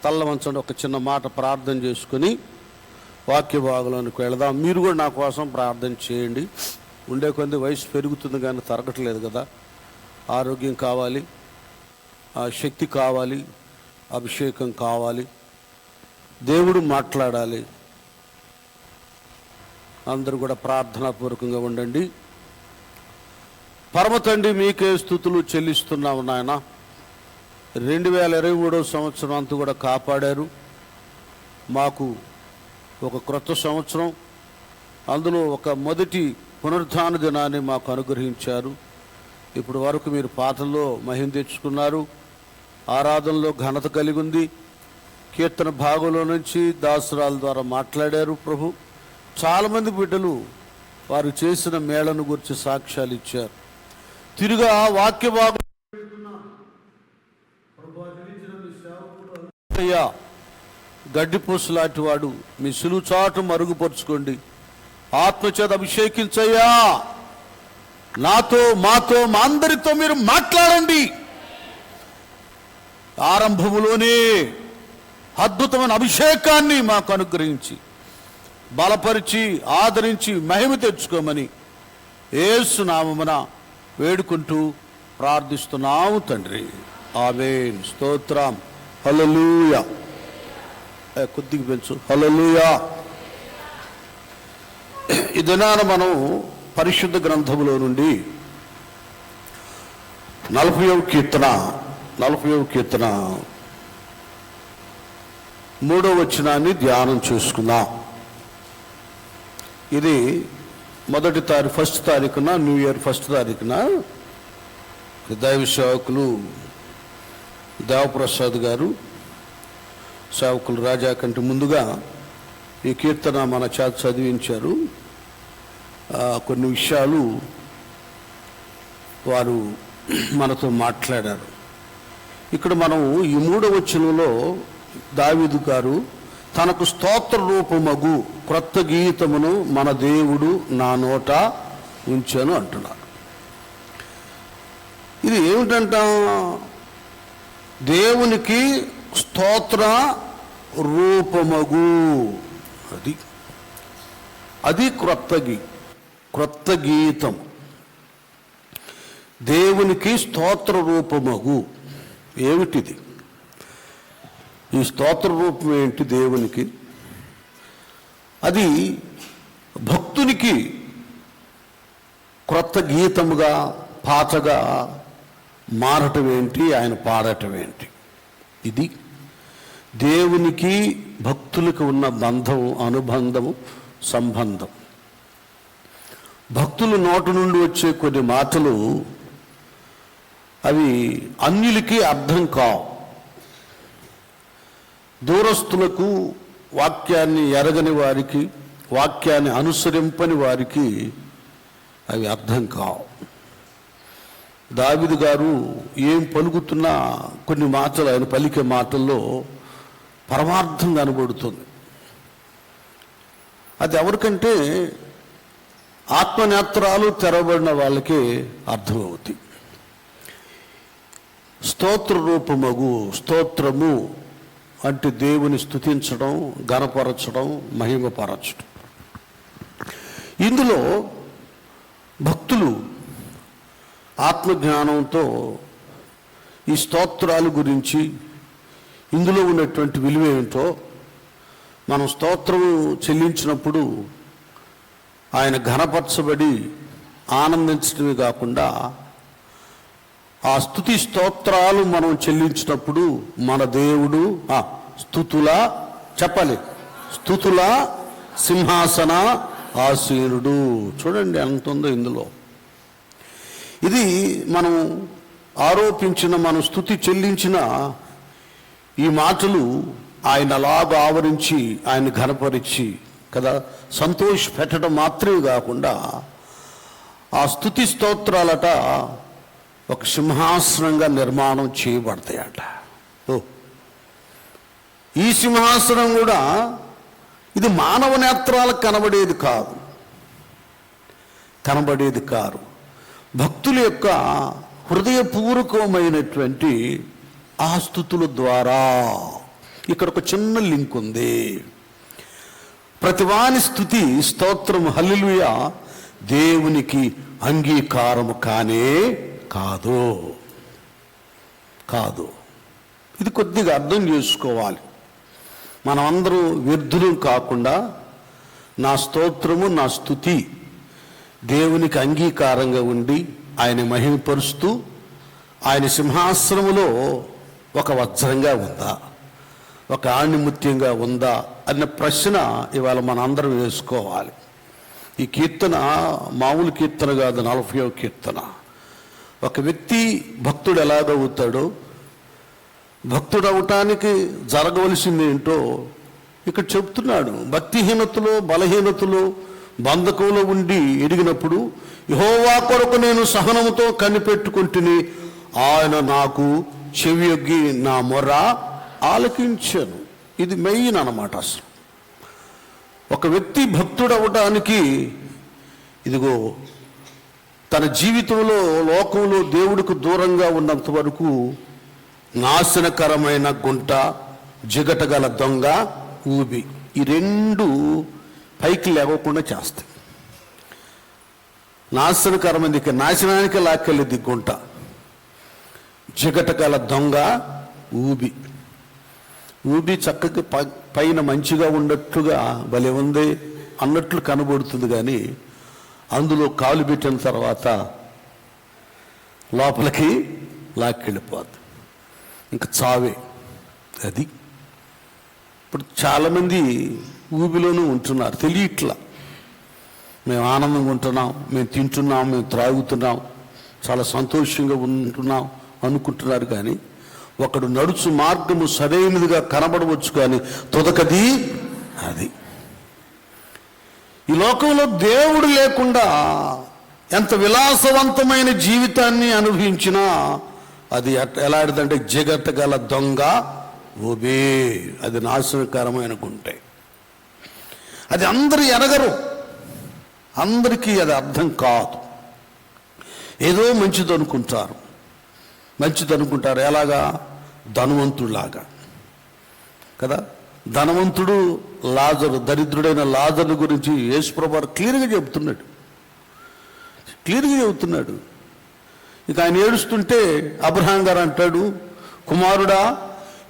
తల్ల వంచండి. ఒక చిన్న మాట ప్రార్థన చేసుకుని వాక్య భాగంలోనికి వెళదాం. మీరు కూడా నా కోసం ప్రార్థన చేయండి. ఉండే కొద్ది వయసు పెరుగుతుంది కానీ తరగట్లేదు కదా. ఆరోగ్యం కావాలి, శక్తి కావాలి, అభిషేకం కావాలి, దేవుడు మాట్లాడాలి. అందరూ కూడా ప్రార్థనాపూర్వకంగా ఉండండి. పరమ తండ్రి, మీకే స్తుతులు చెల్లిస్తున్నాము నాయన. 2023 సంవత్సరం అంతా కూడా కాపాడారు. మాకు ఒక క్రొత్త సంవత్సరం, అందులో ఒక మొదటి పునరుద్ధాన దినాన్ని మాకు అనుగ్రహించారు. ఇప్పుడు వరకు మీరు పాటల్లో మహిమ తెచ్చుకున్నారు, ఆరాధనలో ఘనత కలిగి ఉంది. కీర్తన భాగంలో నుంచి దాసురాల ద్వారా మాట్లాడారు ప్రభు. చాలామంది బిడ్డలు వారు చేసిన మేళను గురించి సాక్ష్యాలు ఇచ్చారు. తిరుగా వాక్య భాగం గడ్డిపూస లాంటి వాడు, మీ సిలువ చాటు మరుగుపరుచుకోండి, ఆత్మచేత అభిషేకించయ్యా. నాతో, మాతో, మా అందరితో మీరు మాట్లాడండి. ఆరంభములోనే అద్భుతమైన అభిషేకాన్ని మాకు అనుగ్రహించి బలపరిచి ఆదరించి మహిమ తెచ్చుకోమని యేసు నామమున వేడుకుంటూ ప్రార్థిస్తున్నాము తండ్రి. ఆమేన్. స్తోత్రం. హల్లెలూయా. కొద్దిగా పెంచు. హల్లెలూయా. ఈ దినాన మనం పరిశుద్ధ గ్రంథములో నుండి 40వ కీర్తన 3వ వచనాన్ని ధ్యానం చేసుకుందాం. ఇది ఫస్ట్ తారీఖున, న్యూ ఇయర్ 1 తారీఖున దైవ సేవకులు దేవప్రసాద్ గారు, సేవకులు రాజా కంటే ముందుగా ఈ కీర్తన మన చేత చదివించారు. కొన్ని విషయాలు వారు మనతో మాట్లాడారు. ఇక్కడ మనం ఈ 3వ వచనంలో దావీదు గారు తనకు స్తోత్ర రూపమగు క్రొత్త గీతమును మన దేవుడు నా నోట ఉంచాను అంటున్నారు. ఇది ఏమిటంట? దేవునికి స్తోత్ర రూపమగు, అది క్రొత్త గీతం. దేవునికి స్తోత్ర రూపమగు ఏమిటిది? ఈ స్తోత్ర రూపం ఏంటి దేవునికి? అది భక్తునికి క్రొత్త గీతముగా, పాటగా మారటం ఏంటి, ఆయన పాడటం ఏంటి? ఇది దేవునికి భక్తులకు ఉన్న బంధం, అనుబంధము, సంబంధం. భక్తుల నోటి నుండి వచ్చే కొన్ని మాటలు అవి అన్యులకి అర్థం కావు. దూరస్తులకు, వాక్యాన్ని ఎరగని వారికి, వాక్యాన్ని అనుసరింపని వారికి అవి అర్థం కావు. దావీదు గారు ఏం పలుకుతున్నా కొన్ని మాటలు, ఆయన పలికే మాటల్లో పరమార్థం కనబడుతుంది. అది ఎవరికంటే ఆత్మనేత్రాలు తెరవబడిన వాళ్ళకే అర్థమవుతాయి. స్తోత్ర రూపమగు, స్తోత్రము అంటే దేవుని స్తుతించడం, ఘనపరచడం, మహిమపరచడం. ఇందులో భక్తులు ఆత్మజ్ఞానంతో ఈ స్తోత్రాల గురించి, ఇందులో ఉన్నటువంటి విలువ ఏంటో, మనం స్తోత్రము చెల్లించినప్పుడు ఆయన ఘనపరచబడి ఆనందించడమే కాకుండా ఆ స్తుతి స్తోత్రాలు మనం చెల్లించినప్పుడు మన దేవుడు స్తుతుల సింహాసన ఆసీనుడు. చూడండి ఎంత ఉందో ఇందులో. ఇది మనం ఆరోపించిన, మనం స్తుతి చెల్లించిన ఈ మాటలు ఆయన అలాగా ఆవరించి, ఆయన ఘనపరిచి కదా సంతోష పెట్టడం మాత్రమే కాకుండా ఆ స్తుతి స్తోత్రాలట ఒక సింహాసనంగా నిర్మాణం చేయబడతాయట. ఈ సింహాసనం కూడా ఇది మానవ నేత్రాలకు కనబడేది కాదు. భక్తుల యొక్క హృదయపూర్వకమైనటువంటి ఆ స్తుతుల ద్వారా ఇక్కడ ఒక చిన్న లింక్ ఉంది. ప్రతివాని స్తుతి స్తోత్రం హల్లెలూయా దేవునికి అంగీకారము కానే కాదు. ఇది కొద్దిగా అర్థం చేసుకోవాలి. మనం అందరూ వ్యర్థులు కాకుండా నా స్తోత్రము నా స్తుతి దేవునికి అంగీకారంగా ఉండి ఆయన మహిమపరుస్తూ ఆయన సింహాసనములో ఒక వజ్రంగా ఉందా, ఒక ఆణిముత్యంగా ఉందా అన్న ప్రశ్న ఇవాళ మన అందరం వేసుకోవాలి. ఈ కీర్తన మామూలు కీర్తన కాదు, 40వ కీర్తన. ఒక వ్యక్తి భక్తుడు ఎలాగవుతాడో, భక్తుడు అవటానికి జరగవలసింది ఏంటో ఇక్కడ చెప్తున్నాడు. భక్తిహీనతలో బలహీనతలో బంధకంలో ఉండి ఎదిగినప్పుడు యెహోవా కొరకు నేను సహనముతో కనిపెట్టుకుంటుని ఆయన నాకు చెవియొగ్గి నా మొర ఆలకించాను. ఇది మెయిన్ అన్నమాట. అసలు ఒక వ్యక్తి భక్తుడు అవడానికి ఇదిగో తన జీవితంలో లోకంలో దేవుడికి దూరంగా ఉన్నంత వరకు నాశనకరమైన గుంట, జిగటగల దొంగ, ఊబి, ఈ రెండు పైకి లేవకుండా చేస్తాయి. నాశనకరమైనది నాశనానికి లాక్కెళ్ళేది గుంట, జిగటగల దొంగ, ఊబి చక్కగా పైన మంచిగా ఉన్నట్లుగా భలే ఉంది అన్నట్లు కనబడుతుంది, కానీ అందులో కాలు పెట్టిన తర్వాత లోపలికి లాక్కెళ్ళిపోద్ది. ఇంకా చావే అది. ఇప్పుడు చాలామంది ఊబిలోనూ ఉంటున్నారు, తెలియట్లా. మేము ఆనందంగా ఉంటున్నాం, మేము తింటున్నాం, మేము త్రాగుతున్నాం, చాలా సంతోషంగా ఉంటున్నాం అనుకుంటున్నారు. కానీ ఒకడు నడుచు మార్గము సరైనదిగా కనబడవచ్చు, కానీ తుదకది అది. ఈ లోకంలో దేవుడు లేకుండా ఎంత విలాసవంతమైన జీవితాన్ని అనుభవించినా అది ఎలాంటిదంటే జిగటగల దొంగ, ఊబే, అది నాశనకరమైన గుంటె. అది అందరూ ఎరగరు, అందరికీ అది అర్థం కాదు. ఏదో మంచిదనుకుంటారు. ఎలాగా? ధనవంతుడిలాగా కదా. ధనవంతుడు లాజరు, దరిద్రుడైన లాజరు గురించి యేసుప్రభువు క్లియర్గా చెబుతున్నాడు. ఇక ఆయన ఏడుస్తుంటే అబ్రహాం గారు అంటాడు, కుమారుడా,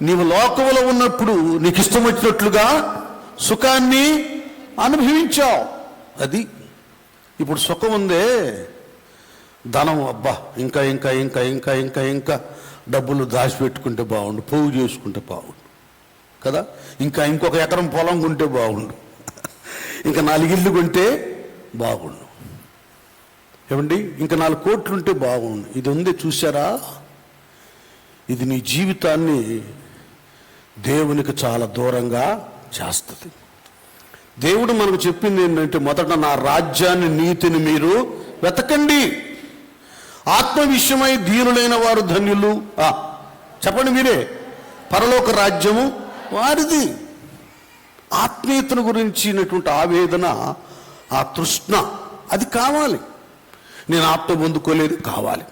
నీవు లోకంలో ఉన్నప్పుడు నీకు ఇష్టం వచ్చినట్లుగా సుఖాన్ని అనుభవించావు. అది ఇప్పుడు సుఖం ఉందే, ధనం, అబ్బా ఇంకా ఇంకా ఇంకా ఇంకా ఇంకా ఇంకా డబ్బులు దాచిపెట్టుకుంటే బాగుండు, పోగు చేసుకుంటే బాగుండు కదా. ఇంకా ఇంకొక ఎకరం పొలం కొంటే బాగుండు, ఇంకా 4 ఇళ్ళు కొంటే బాగుండు, ఏమండి ఇంకా 4 కోట్లు ఉంటే బాగుండు. ఇది ఉంది చూసారా, ఇది నీ జీవితాన్ని దేవునికి చాలా దూరంగా చేస్తుంది. దేవుడు మనకు చెప్పింది ఏంటంటే, మొదట నా రాజ్యాన్ని నీతిని మీరు వెతకండి, ఆత్మ విషయమై దీనులైన వారు ధన్యులు. చెప్పండి మీరే, పరలోక రాజ్యము వారిది. ఆత్మీయతను గురించినటువంటి ఆవేదన, ఆ తృష్ణ అది కావాలి. నేను ఆత్మ పొందుకోలేదు, కావాలి.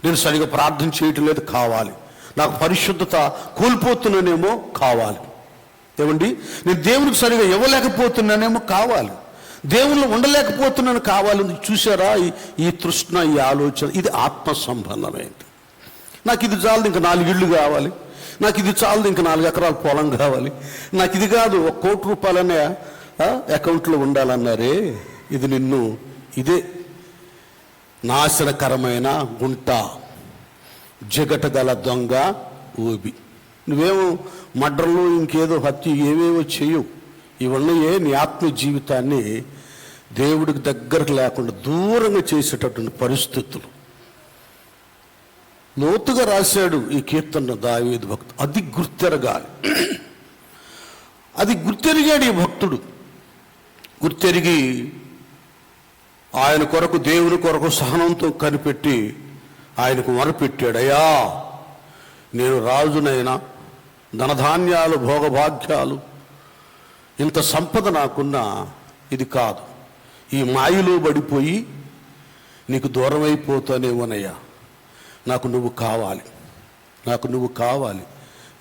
నేను సరిగా ప్రార్థన చేయటం లేదు, కావాలి. నాకు పరిశుద్ధత కోల్పోతున్నానేమో, కావాలి. ఏమండి, నేను దేవునికి సరిగా ఇవ్వలేకపోతున్నానేమో, కావాలి. దేవుళ్ళు ఉండలేకపోతున్నాను, కావాలి. చూసారా ఈ తృష్ణ, ఈ ఆలోచన, ఇది ఆత్మ సంబంధమైనది. నాకు ఇది చాలదు, ఇంకా 4 ఇళ్ళు కావాలి. నాకు ఇది చాలదు, ఇంకా 4 ఎకరాల పొలం కావాలి. నాకు ఇది కాదు, 1 కోటి రూపాయలనే అకౌంట్లో ఉండాలన్నారే, ఇది నిన్ను ఇదే నాశనకరమైన గుంట, జిగటగల దొంగ, ఊబి. నువ్వేమో మడ్రలు, ఇంకేదో హత్య, ఏవేవో చేయవు. ఇవన్నయే నీ ఆత్మ జీవితాన్ని దేవుడికి దగ్గరకు లేకుండా దూరంగా చేసేటటువంటి పరిస్థితులు. లోతుగా రాశాడు ఈ కీర్తన దావీదు భక్తుడు. అది గుర్తెరగాలి. అది గుర్తెరిగాడు ఈ భక్తుడు. గుర్తెరిగి ఆయన కొరకు, దేవుని కొరకు సహనంతో కనిపెట్టి ఆయనకు మొరపెట్టాడు. అయ్యా, నేను రాజునైనా, ధనధాన్యాలు, భోగభాగ్యాలు, ఇంత సంపద నాకున్నా ఇది కాదు. ఈ మాయలో పడిపోయి నీకు దూరం అయిపోతానేమోనయ్యా. నాకు నువ్వు కావాలి,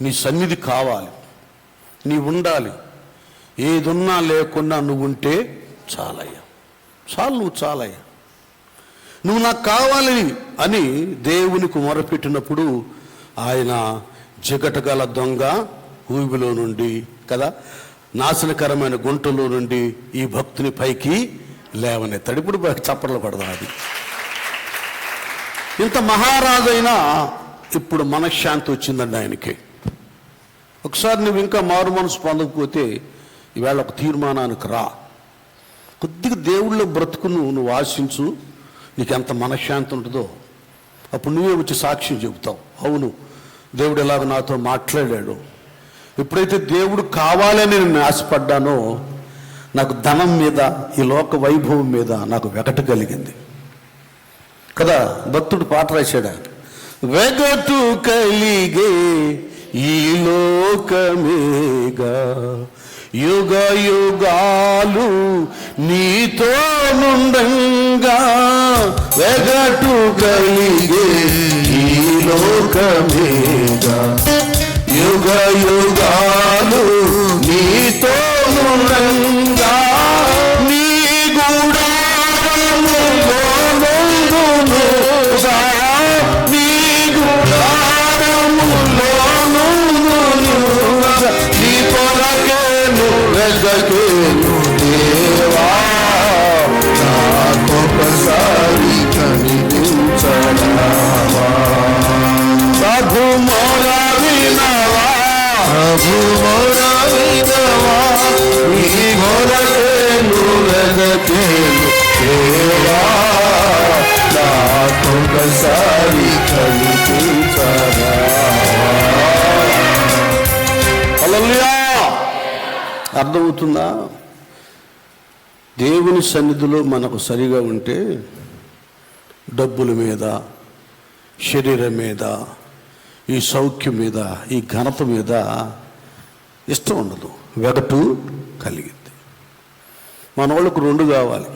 నీ సన్నిధి కావాలి. నీవు ఉండాలి. ఏదున్నా లేకున్నా నువ్వు ఉంటే చాలయ్యా, చాలు, నువ్వు చాలయ్యా, నువ్వు నాకు కావాలి అని దేవునికి మొరపెట్టినప్పుడు ఆయన జిగటగల దొంగ ఊబిలో నుండి కదా, నాశనకరమైన గుంటలో నుండి ఈ భక్తుని పైకి లేవనెత్తాడు. ఇప్పుడు చప్పట్లు పడదాం. అది ఇంత మహారాజైనా ఇప్పుడు మనశ్శాంతి వచ్చిందండి ఆయనకి. ఒకసారి నువ్వు ఇంకా మారు మనసు పొందకపోతే ఈవేళ ఒక తీర్మానానికి రా. కొద్దిగా దేవుళ్ళ బ్రతుకును నువ్వు ఆశించు, నీకు ఎంత మనశ్శాంతి ఉంటుందో అప్పుడు నువ్వే వచ్చి సాక్ష్యం చెబుతావు. అవును, దేవుడు ఎలాగ నాతో మాట్లాడాడు. ఎప్పుడైతే దేవుడు కావాలని నేను ఆశపడ్డానో నాకు ధనం మీద, ఈ లోక వైభవం మీద నాకు వెగటు కలిగింది కదా. భక్తుడు పాట రాశాడు, వెగటు కలిగే ఈ లోకమేగా, యుగ యుగాలు నీతో నుండంగా, వెగటు కలిగే ఈ లోకమేగా, యుగ యుగాలు నీతో నుండంగా, నీ గుడారములో నుండునుగా, నీ గుడారములో నుండునుగా, నీ కొరకేను వెదకేను దేవా, నాకొకసారి కనిపించరావా, ప్రభు మోరా వినవా, ప్రభు మోరా వినవా, నీ కొరకేను వెదకేను దేవా, నాకొకసారి కనిపించరావా. హల్లెలూయా. అర్థమవుతుందా? దేవుని సన్నిధిలో మనకు సరిగా ఉంటే డబ్బుల మీద, శరీరం మీద, ఈ సౌఖ్యం మీద, ఈ ఘనత మీద ఇష్టం ఉండదు, వెగటు కలిగింది. మన వాళ్ళకు రెండు కావాలి,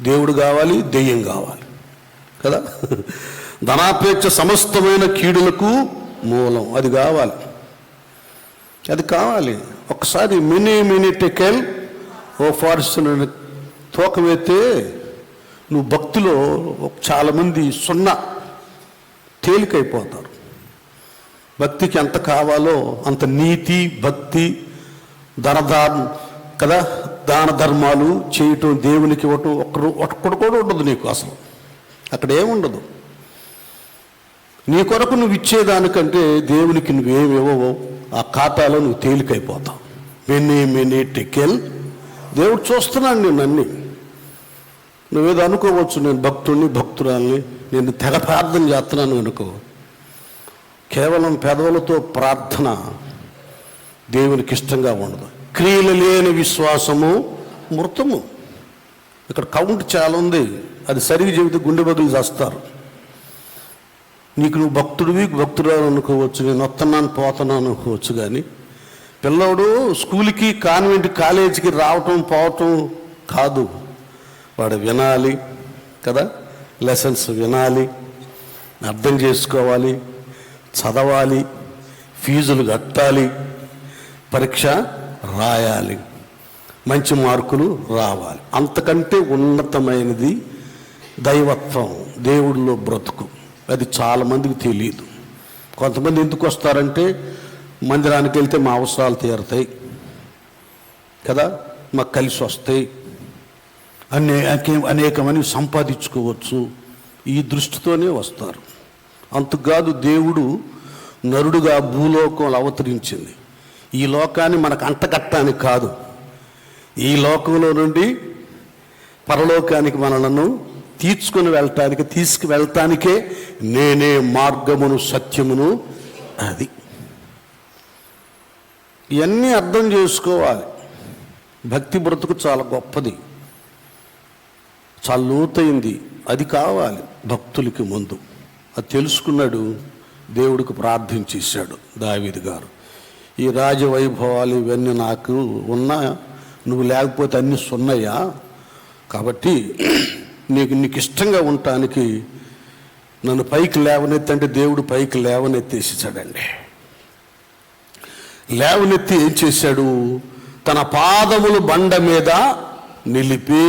దేవుడు కావాలి, దెయ్యం కావాలి కదా. ధనాపేక్ష సమస్తమైన కీడులకు మూలం, అది కావాలి, అది కావాలి. ఒకసారి మినీ టెకెల్ ఓ ఫారెస్ట్ తోకవేస్తే నువ్వు భక్తిలో చాలామంది తేలికైపోతారు. భక్తికి ఎంత కావాలో అంత నీతి, భక్తి, కదా, దాన ధర్మాలు చేయటం, దేవునికి ఇవ్వటం ఒక్కడు కూడా ఉండదు నీకు. అసలు అక్కడ ఏముండదు. నీ కొరకు నువ్వు ఇచ్చేదానికంటే దేవునికి నువ్వేమివ్వవో ఆ ఖాతాలో నువ్వు తేలికైపోతావు. మినీ టెకెల్. దేవుడు చూస్తున్నాడు నేను అన్నీ. నువ్వేదో అనుకోవచ్చు, నేను భక్తురాల్ని, నేను తెగ ప్రార్థన చేస్తున్నాను అనుకో. కేవలం పెదవులతో ప్రార్థన దేవునికి ఇష్టంగా ఉండదు. క్రియలు లేని విశ్వాసము మృతము. ఇక్కడ కౌంట్ చాలా ఉంది, అది సరిగ్గా చెబితే గుండె బదులు చేస్తారు. నీకు నువ్వు భక్తురాలు అనుకోవచ్చు, నేను వస్తున్నాను పోతున్నాను అనుకోవచ్చు, కానీ పిల్లవాడు స్కూల్కి, కాన్వెంట్, కాలేజీకి రావటం పోవటం కాదు. వాడు వినాలి కదా, లెసన్స్ వినాలి, అర్థం చేసుకోవాలి, చదవాలి, ఫీజులు కట్టాలి, పరీక్ష రాయాలి, మంచి మార్కులు రావాలి. అంతకంటే ఉన్నతమైనది దైవత్వం, దేవుడిలో బ్రతుకు. అది చాలామందికి తెలియదు. కొంతమంది ఎందుకు వస్తారంటే, మందిరానికి వెళ్తే మా అవసరాలు తీరుతాయి కదా, మాకు కలిసి వస్తాయి, అనేకమని సంపాదించుకోవచ్చు, ఈ దృష్టితోనే వస్తారు. అంతకాదు, దేవుడు నరుడుగా భూలోకంలో అవతరించింది ఈ లోకాన్ని మనకు అంటగట్టడానికి కాదు, ఈ లోకంలో నుండి పరలోకానికి మనలను తీసుకువెళ్ళటానికే నేనే మార్గమును సత్యమును. అది ఇవన్నీ అర్థం చేసుకోవాలి. భక్తి బ్రతుకు చాలా గొప్పది, చాలా లోతైంది. అది కావాలి భక్తులకి ముందు. అది తెలుసుకున్నాడు, దేవుడికి ప్రార్థించేశాడు దావీదు గారు. ఈ రాజవైభవాలు ఇవన్నీ నాకు ఉన్నా, నువ్వు లేకపోతే అన్నీ సున్నయ్యా, కాబట్టి నీకు ఇష్టంగా ఉండటానికి నన్ను పైకి లేవనెత్తంటే దేవుడు పైకి లేవనెత్తేసాడండి. లేవనెత్తి ఏం చేశాడు? తన పాదములు బండ మీద నిలిపి.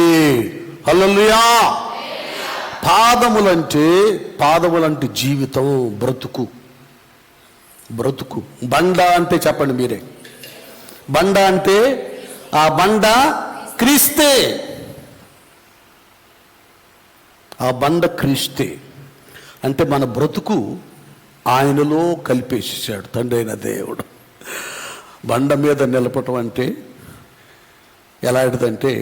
హల్లెలూయా. పాదములంటే జీవితం, బ్రతుకు. బండ అంటే చెప్పండి మీరే. బండ అంటే ఆ బండ క్రీస్తే. ఆ బండ క్రీస్తే అంటే మన బ్రతుకు ఆయనలో కలిపేసేసాడు తండ్రి అయిన దేవుడు. బండ మీద నిలపటం అంటే ఎలాంటిదంటే,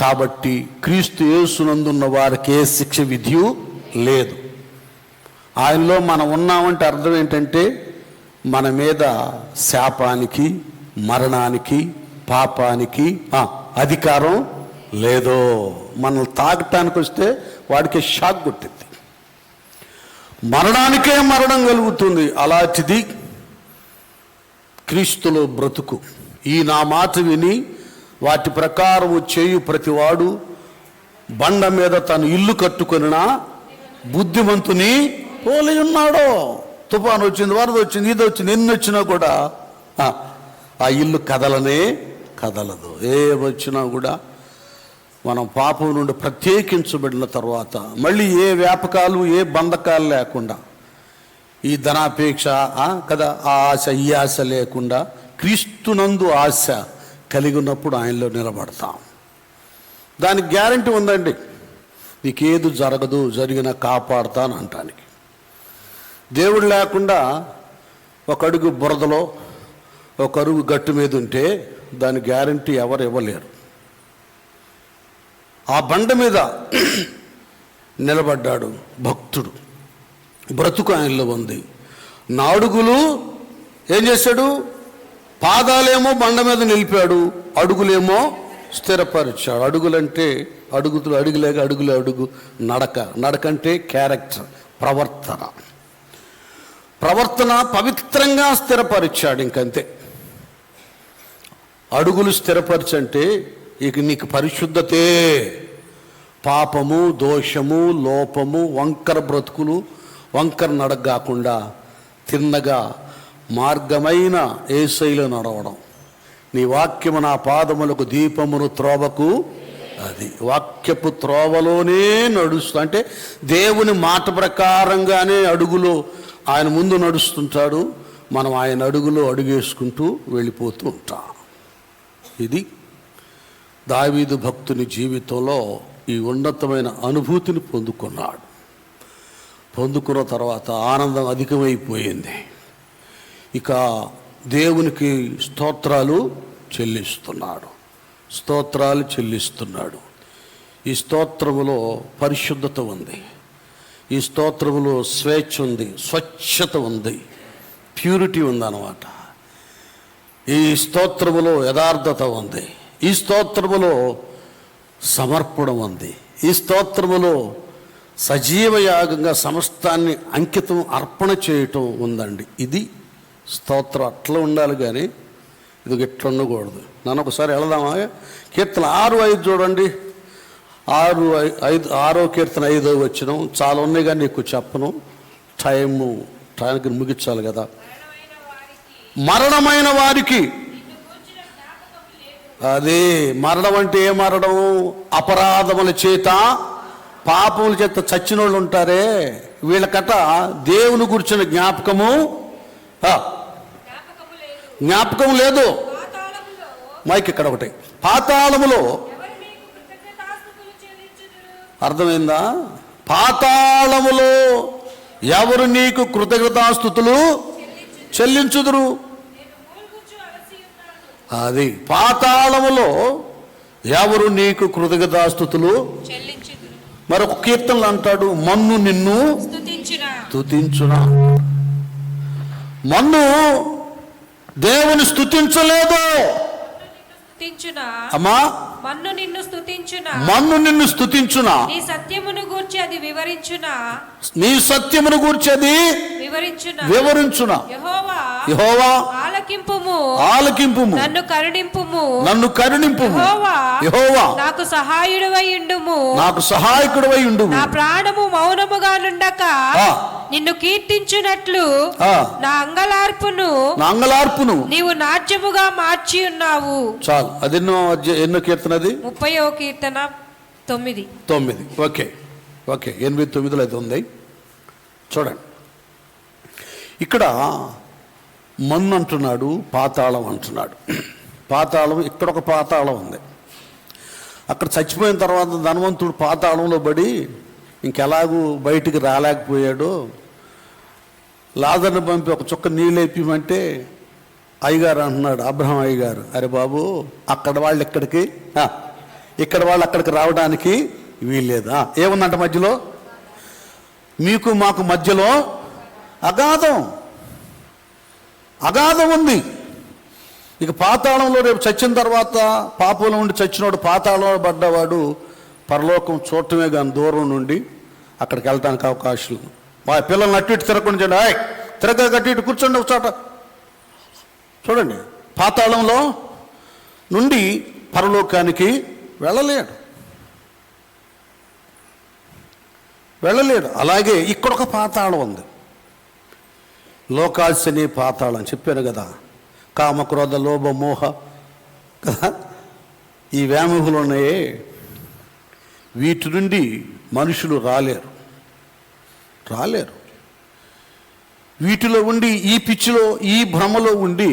కాబట్టి క్రీస్తు యేసునందున్న వారికి ఏ శిక్ష విధియు లేదు. ఆయనలో మనం ఉన్నామంటే అర్థం ఏంటంటే, మన మీద శాపానికి, మరణానికి, పాపానికి అధికారం లేదు. మనల్ని తాకటానికి వస్తే వాడికి షాక్ కొట్టింది, మరణానికే మరణం కలుగుతుంది. అలాంటిది క్రీస్తులో బ్రతుకు. ఈ నా మాట విని వాటి ప్రకారము చేయు ప్రతివాడు బండ మీద తను ఇల్లు కట్టుకొనినా బుద్ధిమంతుని పోలి ఉన్నాడో. తుఫాను వచ్చింది, వరద వచ్చింది, ఇది వచ్చింది, ఎన్ని వచ్చినా కూడా ఆ ఇల్లు కదలదు. ఏమొచ్చినా కూడా మనం పాపం నుండి ప్రత్యేకించబడిన తర్వాత మళ్ళీ ఏ వ్యాపకాలు, ఏ బంధకాలు లేకుండా, ఈ ధనాపేక్ష కదా, ఆ ఆశ ఈ ఆశ లేకుండా క్రీస్తునందు ఆశ కలిగి ఉన్నప్పుడు ఆయనలో నిలబడతాం. దానికి గ్యారంటీ ఉందండి. నీకేది జరగదు, జరిగిన కాపాడుతాను అంటానికి. దేవుడు లేకుండా ఒక అడుగు బురదలో, ఒక అడుగు గట్టు మీద ఉంటే దాని గ్యారంటీ ఎవరు ఇవ్వలేరు. ఆ బండ మీద నిలబడ్డాడు భక్తుడు, బ్రతుకు ఆయనలో ఉంది. నా అడుగులు ఏం చేశాడు? పాదాలేమో బండ మీద నిలిపాడు, అడుగులేమో స్థిరపరిచాడు. అడుగులంటే అడుగులేక అడుగు. నడక అంటే క్యారెక్టర్, ప్రవర్తన పవిత్రంగా స్థిరపరిచాడు. ఇంకంతే. అడుగులు స్థిరపరచంటే ఇక నీకు పరిశుద్ధతే, పాపము, దోషము, లోపము, వంకర బ్రతుకులు, వంకర నడక కాకుండా తిన్నగా మార్గమైన యేసయ్యలో నడవడం. నీ వాక్యము నా పాదములకు దీపమును, త్రోవకు. అది వాక్యపు త్రోవలోనే నడుస్తూ, అంటే దేవుని మాట ప్రకారంగానే అడుగులో ఆయన ముందు నడుస్తుంటాడు. మనం ఆయన అడుగులో అడుగేసుకుంటూ వెళ్ళిపోతూ ఉంటాం. ఇది దావీదు భక్తుని జీవితంలో ఈ ఉన్నతమైన అనుభూతిని పొందుకున్నాడు. పొందుకున్న తర్వాత ఆనందం అధికమైపోయింది. ఇక దేవునికి స్తోత్రాలు చెల్లిస్తున్నాడు. ఈ స్తోత్రములో పరిశుద్ధత ఉంది, ఈ స్తోత్రములో స్వేచ్ఛ ఉంది, స్వచ్ఛత ఉంది, ప్యూరిటీ ఉందన్నమాట. ఈ స్తోత్రములో యథార్థత ఉంది, ఈ స్తోత్రములో సమర్పణ ఉంది, ఈ స్తోత్రములో సజీవయాగంగా సమస్తాన్ని అంకితం, అర్పణ చేయటం ఉందండి. ఇది స్తోత్రం. అట్లా ఉండాలి కానీ ఇది ఎట్లా ఉండకూడదు. నన్ను ఒకసారి వెళదామా? కీర్తన 6:5 చూడండి. 6వ కీర్తన 5వ వచనం. చాలా ఉన్నాయి కానీ నీకు చెప్పను, టైంకి ముగించాలి కదా. మరణమైన వారికి, అదే మరణం అంటే ఏ మరణం? అపరాధముల చేత, పాపముల చేత చచ్చిన వాళ్ళు ఉంటారే, వీళ్ళకట దేవుని గురించిన జ్ఞాపకం లేదు. మైక్ ఇక్కడ ఒకటి. పాతాళములో, అర్థమైందా? పాతాళములో ఎవరు నీకు కృతజ్ఞతాస్తుతులు చెల్లించుదురు? అది పాతాళములో ఎవరు నీకు కృతజ్ఞతాస్తుతులు చెల్లించుదురు. మరొక కీర్తనలు అంటాడు, మన్ను నిన్ను స్తుతించునా. మన్ను దేవుని స్తుతించలేదు. అమ్మా, మన్ను నిన్ను స్తుతించునా. నీ సత్యమును గూర్చి అది వివరించునా. యెహోవా ఆలకింపుము, నన్ను కరుణింపుము. యెహోవా నాకు సహాయకుడవై ఉండుము. నా ప్రాణము మౌనముగా నుండక నిన్ను కీర్తించున్నట్లు నా అంగలార్పును నీవు నాట్యముగా మార్చి ఉన్నావు. చాలు. అది ఎన్నో కీర్తన? అది 30వ కీర్తన 9. ఓకే 8, 9 అది ఉంది. చూడండి, ఇక్కడ మన్ను అంటున్నాడు, పాతాళం అంటున్నాడు. పాతాళం, ఇక్కడ ఒక పాతాళం ఉంది. అక్కడ చచ్చిపోయిన తర్వాత ధనవంతుడు పాతాళంలో పడి ఇంకెలాగూ బయటికి రాలేకపోయాడు. లాజర్ని పంపి ఒక చుక్క నీళ్ళు వేపిమంటే అయ్యగారు అంటున్నాడు, అబ్రహం అయ్యగారు, అరే బాబు, అక్కడ వాళ్ళు ఇక్కడికి, ఇక్కడ వాళ్ళు అక్కడికి రావడానికి వీల్లేదు. ఏముందంట మధ్యలో? మీకు మాకు మధ్యలో అగాధం ఉంది. ఇక పాతాళంలో రేపు చచ్చిన తర్వాత పాపంలో ఉండి చచ్చినోడు పాతాళంలో పడ్డవాడు పరలోకం చూడటమే కానీ దూరం నుండి అక్కడికి వెళ్ళటానికి అవకాశం. మా పిల్లల్ని అటు ఇటు తిరగకుండా తిరగ గట్టి ఇటు కూర్చోండి ఒక చోట. చూడండి, పాతాళంలో నుండి పరలోకానికి వెళ్ళలేడు. అలాగే ఇక్కడ ఒక పాతాళం ఉంది, లోకాల్సనే పాతాళం. చెప్పాను కదా, కామ క్రోధ లోభ మోహ కదా, ఈ వ్యామోహాలు ఉన్నాయే, వీటి నుండి మనుషులు రాలేరు. వీటిలో ఉండి, ఈ పిచ్చిలో, ఈ భ్రమలో ఉండి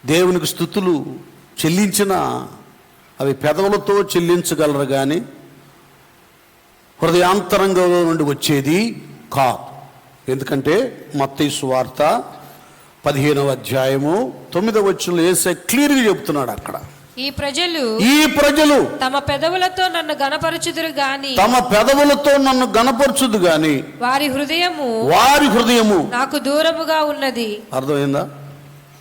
దేవునికి స్తుతులు చెల్లించిన అవి పెదవులతో చెల్లించగలరు కానీ హృదయాంతరంగంలో నుండి వచ్చేది కాదు. ఎందుకంటే మత్తయి సువార్త 15వ అధ్యాయము 9వ వచనంలో యేసయ్య క్లియర్గా చెప్తున్నాడు. అక్కడ ఈ ప్రజలు తమ పెదవులతో నన్ను గణపరచుదు గాని వారి హృదయము నాకు దూరముగా ఉన్నది. అర్థమైందా?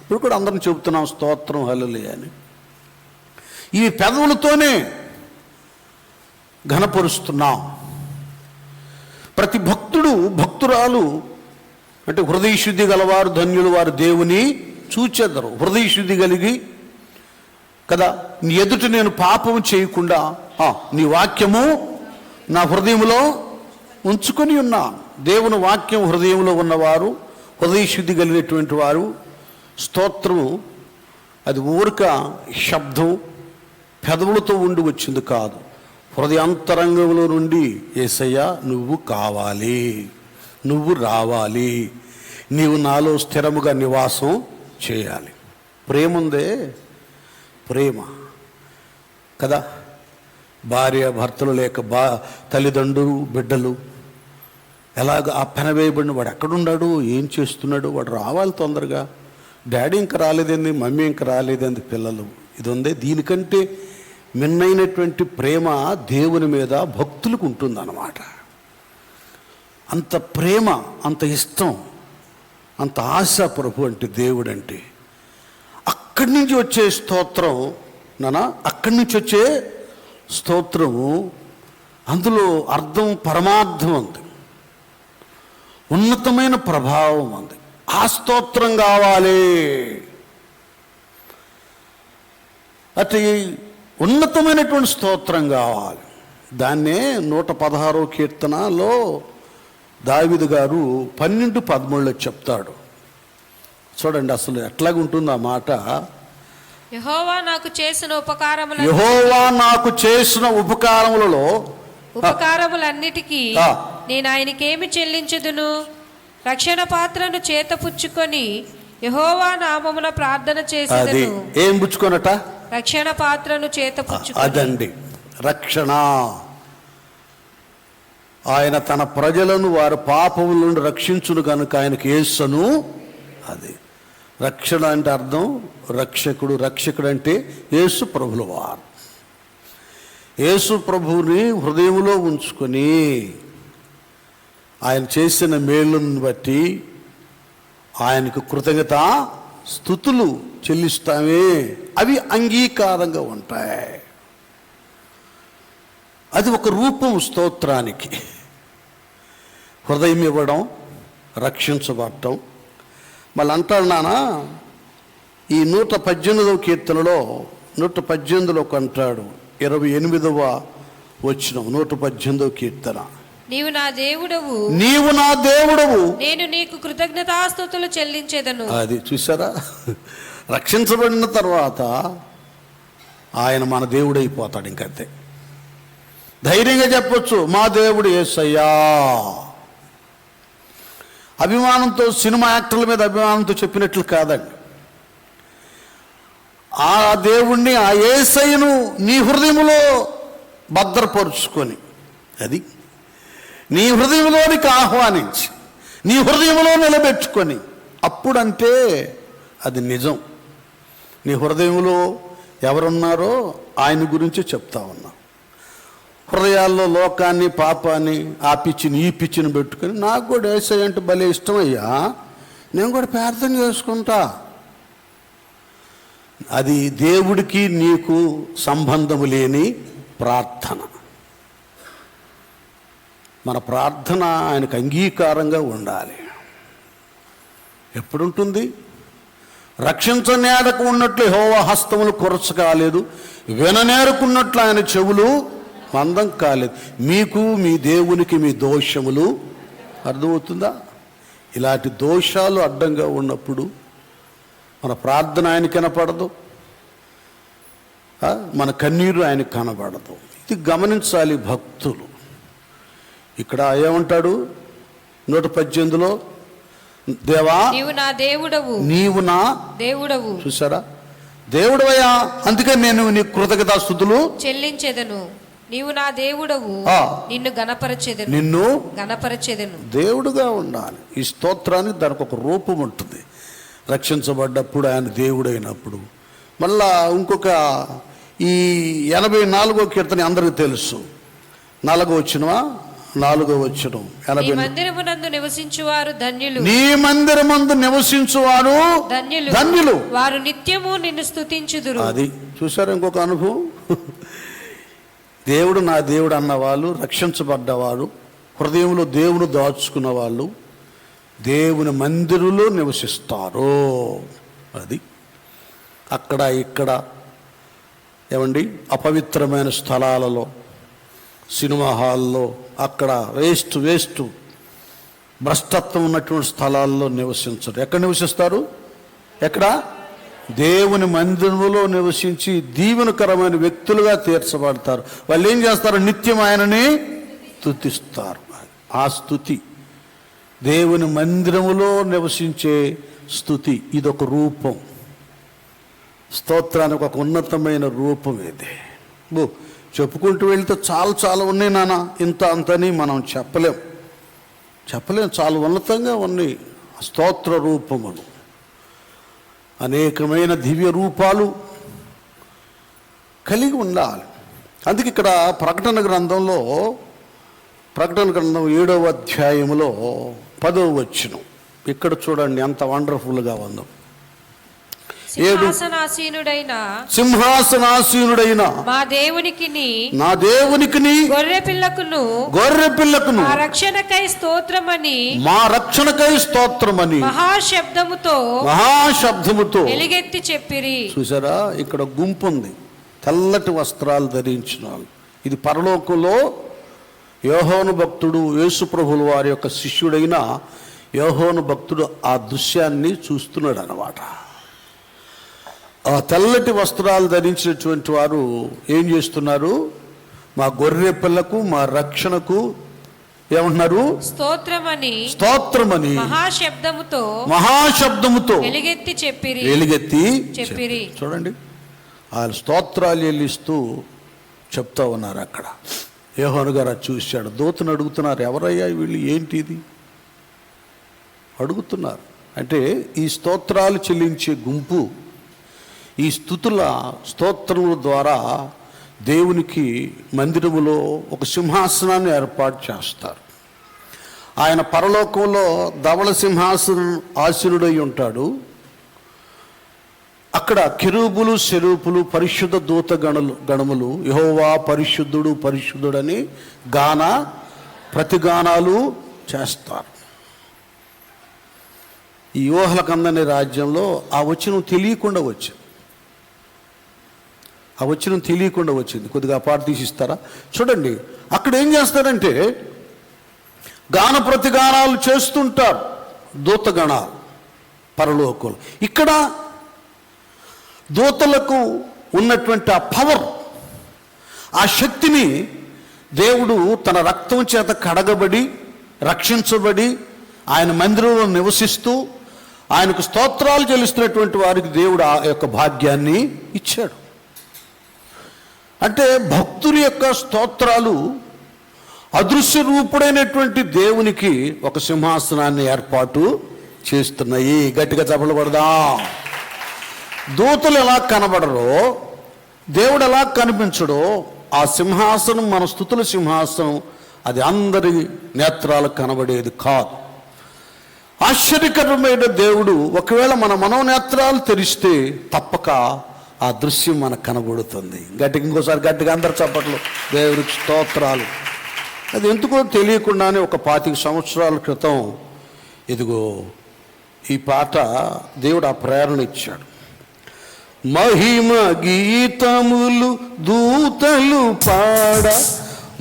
ఇప్పుడు కూడా అందరం చెబుతున్నాం స్తోత్రం హల్లెలూయా అని. ఈ పెదవులతోనే ఘనపరుస్తున్నాం. ప్రతి భక్తురాలు అంటే హృదయ శుద్ధి గలవారు ధన్యులు, వారు దేవుని చూచెదరు. హృదయ శుద్ధి కలిగి కదా, నీ ఎదుట నేను పాపం చేయకుండా నీ వాక్యము నా హృదయంలో ఉంచుకొని ఉన్నా. దేవుని వాక్యం హృదయంలో ఉన్నవారు, హృదయ శుద్ధి కలిగినటువంటి వారు స్తోత్రము అది ఊరిక శబ్దం పెదవులతో ఉండి వచ్చింది కాదు, హృదయాంతరంగంలో నుండి యేసయ్యా నువ్వు కావాలి, నువ్వు రావాలి, నీవు నాలో స్థిరముగా నివాసం చేయాలి. ప్రేమ ఉందే, ప్రేమ కదా, భార్య భర్తలు లేక తల్లిదండ్రులు బిడ్డలు ఎలాగ ఆ పెనవేయబడిన వాడు ఎక్కడున్నాడు, ఏం చేస్తున్నాడు, వాడు రావాలి తొందరగా, డాడీ ఇంకా రాలేదేంది, మమ్మీ ఇంకా రాలేదేంది, పిల్లలు ఇది ఉందే. దీనికంటే మిన్నైనటువంటి ప్రేమ దేవుని మీద భక్తులకు ఉంటుందన్నమాట. అంత ప్రేమ, అంత ఇష్టం, అంత ఆశ ప్రభు అంటే, దేవుడు అంటే. అక్కడి నుంచి వచ్చే స్తోత్రం అక్కడి నుంచి వచ్చే స్తోత్రము, అందులో అర్థం పరమార్థం ఉంది, ఉన్నతమైన ప్రభావం ఉంది. ఆ స్తోత్రం కావాలి. అటు ఉన్నతమైనటువంటి స్తోత్రం కావాలి. దాన్నే 116వ కీర్తనలో దావీదు గారు 12:13 చెప్తాడు. చూడండి అసలు ఎట్లాగుంటుంది ఆ మాట. యెహోవా నాకు చేసిన ఉపకారములన్నిటికీ నేను ఆయనకేమి చెల్లించుదును? రక్షణ పాత్రను చేతపుచ్చుకొని యెహోవా నామమున ప్రార్థన చేసేదను. ఏం పుచ్చుకొనట? రక్షణ పాత్రను చేతపుచ్చుకొని. అదండి రక్షణ. ఆయన తన ప్రజలను వారి పాపముల నుండి రక్షించును కనుక ఆయనకి యేసును. అది రక్షణ అంటే అర్థం రక్షకుడు అంటే యేసు ప్రభుల వారు. యేసు ప్రభువుని హృదయంలో ఉంచుకొని ఆయన చేసిన మేలును బట్టి ఆయనకు కృతజ్ఞత స్తుతులు చెల్లిస్తామే, అవి అంగీకారంగా ఉంటాయి. అది ఒక రూపం స్తోత్రానికి. హృదయం ఇవ్వడం, రక్షించబడటం. మళ్ళీ అంటాడు నాన్న, ఈ 118వ కీర్తనలో 118లో అంటాడు, 28వ వచనం 118వ కీర్తన. నీవు నా దేవుడవు, నీవు నా దేవుడవు, నేను నీకు కృతజ్ఞతాస్తుతులు చెల్లించెదను. అది చూసారా, రక్షించబడిన తర్వాత ఆయన మన దేవుడైపోతాడు. ఇంకంతే ధైర్యంగా చెప్పొచ్చు, మా దేవుడు యేసయ్యా. అభిమానంతో, సినిమా యాక్టర్ల మీద అభిమానంతో చెప్పినట్లు కాదండి. ఆ దేవుణ్ణి, ఆ యేసయ్యను నీ హృదయంలో భద్రపరుచుకొని, అది నీ హృదయంలోనికి ఆహ్వానించి నీ హృదయంలో నిలబెట్టుకొని, అప్పుడంటే అది నిజం. నీ హృదయంలో ఎవరున్నారో ఆయన గురించి చెప్తా ఉన్నా. హృదయాల్లో లోకాన్ని, పాపాన్ని, ఆ పిచ్చిని ఈ పిచ్చిని పెట్టుకొని, నాకు కూడా యేసయ్య అంటే భలే ఇష్టమయ్యా, నేను కూడా ప్రార్థన చేసుకుంటా. అది దేవుడికి నీకు సంబంధము లేని ప్రార్థన. మన ప్రార్థన ఆయనకు అంగీకారంగా ఉండాలి. ఎప్పుడుంటుంది? రక్షించనేరకు ఉన్నట్లు యెహోవా హస్తములు కొరచ కాలేదు, విననేరుకున్నట్లు ఆయన చెవులు మందం కాలేదు. మీకు మీ దేవునికి మీ దోషములు అర్థమవుతుందా? ఇలాంటి దోషాలు అడ్డంగా ఉన్నప్పుడు మన ప్రార్థన ఆయన కనపడదు, మన కన్నీరు ఆయన కనబడదు. ఇది గమనించాలి భక్తులు. ఇక్కడ ఏమంటాడు 118లో, దేవా నీవు నా దేవుడవు, నీవు నా దేవుడవు. చూసారా, దేవుడవయ్యా, అందుకే నేను నీ కృతజ్ఞతాస్తుతులు చెల్లించెదను. నీవు నా దేవుడవు, నిన్ను గణపరచెదను, నిన్ను గణపరచెదను. దేవుడుగా ఉండాలి. ఈ స్తోత్రానికి దానికి ఒక రూపం ఉంటుంది. రక్షించబడ్డప్పుడు ఆయన దేవుడైనప్పుడు. మళ్ళా ఇంకొక ఈ 84వ కీర్తన అందరికీ తెలుసు. 4వ వచనమా, 4వ వచనం, నీ మందిరమునందు నివసించువారు ధన్యులు, నీ మందిరమందు నివసించువారు ధన్యులు, ధన్యులు, వారు నిత్యము నిన్ను స్తుతించుదురు. అది చూసారు ఇంకొక అనుభవం. దేవుడు నా దేవుడు అన్నవాళ్ళు, రక్షించబడ్డవారు, హృదయంలో దేవుని దాచుకున్న వాళ్ళు దేవుని మందిరంలో నివసిస్తారు. అది అక్కడ ఇక్కడ ఏమండి, అపవిత్రమైన స్థలాలలో, సినిమా హాల్లో, అక్కడ వేస్ట్ భ్రష్టత్వం ఉన్నటువంటి స్థలాల్లో నివసించరు. ఎక్కడ నివసిస్తారు? ఎక్కడ? దేవుని మందిరంలో నివసించి దీవెనకరమైన వ్యక్తులుగా తీర్చబడతారు. వాళ్ళు ఏం చేస్తారు? నిత్యం ఆయనని స్తుతిస్తారు. ఆ స్తుతి దేవుని మందిరములో నివసించే స్తుతి. ఇదొక రూపం, స్తోత్రానికి ఒక ఉన్నతమైన రూపం ఇది. చెప్పుకుంటూ వెళ్తే చాలా ఉన్నాయి నాన్న, ఇంత అంతని మనం చెప్పలేం. చాలా ఉన్నతంగా ఉన్నాయి స్తోత్ర రూపములు. అనేకమైన దివ్య రూపాలు కలిగి ఉండాలి. అందుకే ఇక్కడ ప్రకటన గ్రంథం 7వ అధ్యాయములో 10వ వచనం ఇక్కడ చూడండి ఎంత వండర్ఫుల్గా ఉందో. సింహాసనాసీనుడైన మా దేవునికి నా దేవునికిని గొర్రె పిల్లకును మా రక్షణకై స్తోత్రమని మహాశబ్దముతో ఎలుగెత్తి చెప్పిరి. చూసారా, ఇక్కడ గుంపు ఉంది, తెల్లటి వస్త్రాలు ధరించిన వాళ్ళు. ఇది పరలోకంలో యోహాను భక్తుడు, యేసు ప్రభువుల వారి యొక్క శిష్యుడైన యోహాను భక్తుడు ఆ దృశ్యాన్ని చూస్తున్నాడు అన్నమాట. ఆ తెల్లటి వస్త్రాలు ధరించినటువంటి వారు ఏం చేస్తున్నారు? మా గొర్రె పిల్లకు, మా రక్షణకు ఏమంటున్నారు? స్తోత్రమని మహాశబ్దముతో ఎలుగెత్తి చెప్పిరి. చూడండి, ఆయన స్తోత్రాలు చెల్లిస్తూ చెప్తా ఉన్నారు. అక్కడ యోహాను గారు చూశాడు, దూతను అడుగుతున్నారు, ఎవరయ్యా వీళ్ళు, ఏంటిది అడుగుతున్నారు. అంటే ఈ స్తోత్రాలు చెల్లించే గుంపు ఈ స్తోత్రముల ద్వారా దేవునికి మందిరములో ఒక సింహాసనాన్ని ఏర్పాటు చేస్తారు. ఆయన పరలోకంలో ధవళ సింహాసనం ఆసీనుడై ఉంటాడు. అక్కడ కెరూబులు, సెరూపులు, పరిశుద్ధ దూత గణములు యెహోవా పరిశుద్ధుడు పరిశుద్ధుడని ప్రతిగానాలు చేస్తారు. ఈ ఊహలకు అందని రాజ్యంలో ఆ వచనం తెలియకుండా వచ్చింది. కొద్దిగా పాట తీసిస్తారా? చూడండి, అక్కడ ఏం చేస్తారంటే గాన ప్రతిగానాలు చేస్తుంటారు దూతగణాలు పరలోకంలో. ఇక్కడ దూతలకు ఉన్నటువంటి ఆ పవర్, ఆ శక్తిని దేవుడు తన రక్తం చేత కడగబడి రక్షించబడి ఆయన మందిరంలో నివసిస్తూ ఆయనకు స్తోత్రాలు చెల్లిస్తున్నటువంటి వారికి దేవుడు ఆ యొక్క భాగ్యాన్ని ఇచ్చాడు. అంటే భక్తుల యొక్క స్తోత్రాలు అదృశ్య రూపుడైనటువంటి దేవునికి ఒక సింహాసనాన్ని ఏర్పాటు చేస్తున్నాయి. గట్టిగా చప్పట్లు కొడదాం. దూతలు ఎలా కనబడరో, దేవుడు ఎలా కనిపించడో, ఆ సింహాసనం మన స్తుతుల సింహాసనం అది అందరి నేత్రాలకు కనబడేది కాదు. ఆశ్చర్యకరమైన దేవుడు ఒకవేళ మన మనోనేత్రాలు తెరిస్తే తప్పక ఆ దృశ్యం మనకు కనబడుతుంది. గట్టిగా ఇంకోసారి గట్టిగా అందరు చప్పట్లు. దేవుడికి స్తోత్రాలు. అది ఎందుకో తెలియకుండానే ఒక 25 సంవత్సరాల క్రితం ఇదిగో ఈ పాట దేవుడు ఆ ప్రేరణ ఇచ్చాడు. మహిమ గీతములు దూతలు పాడ,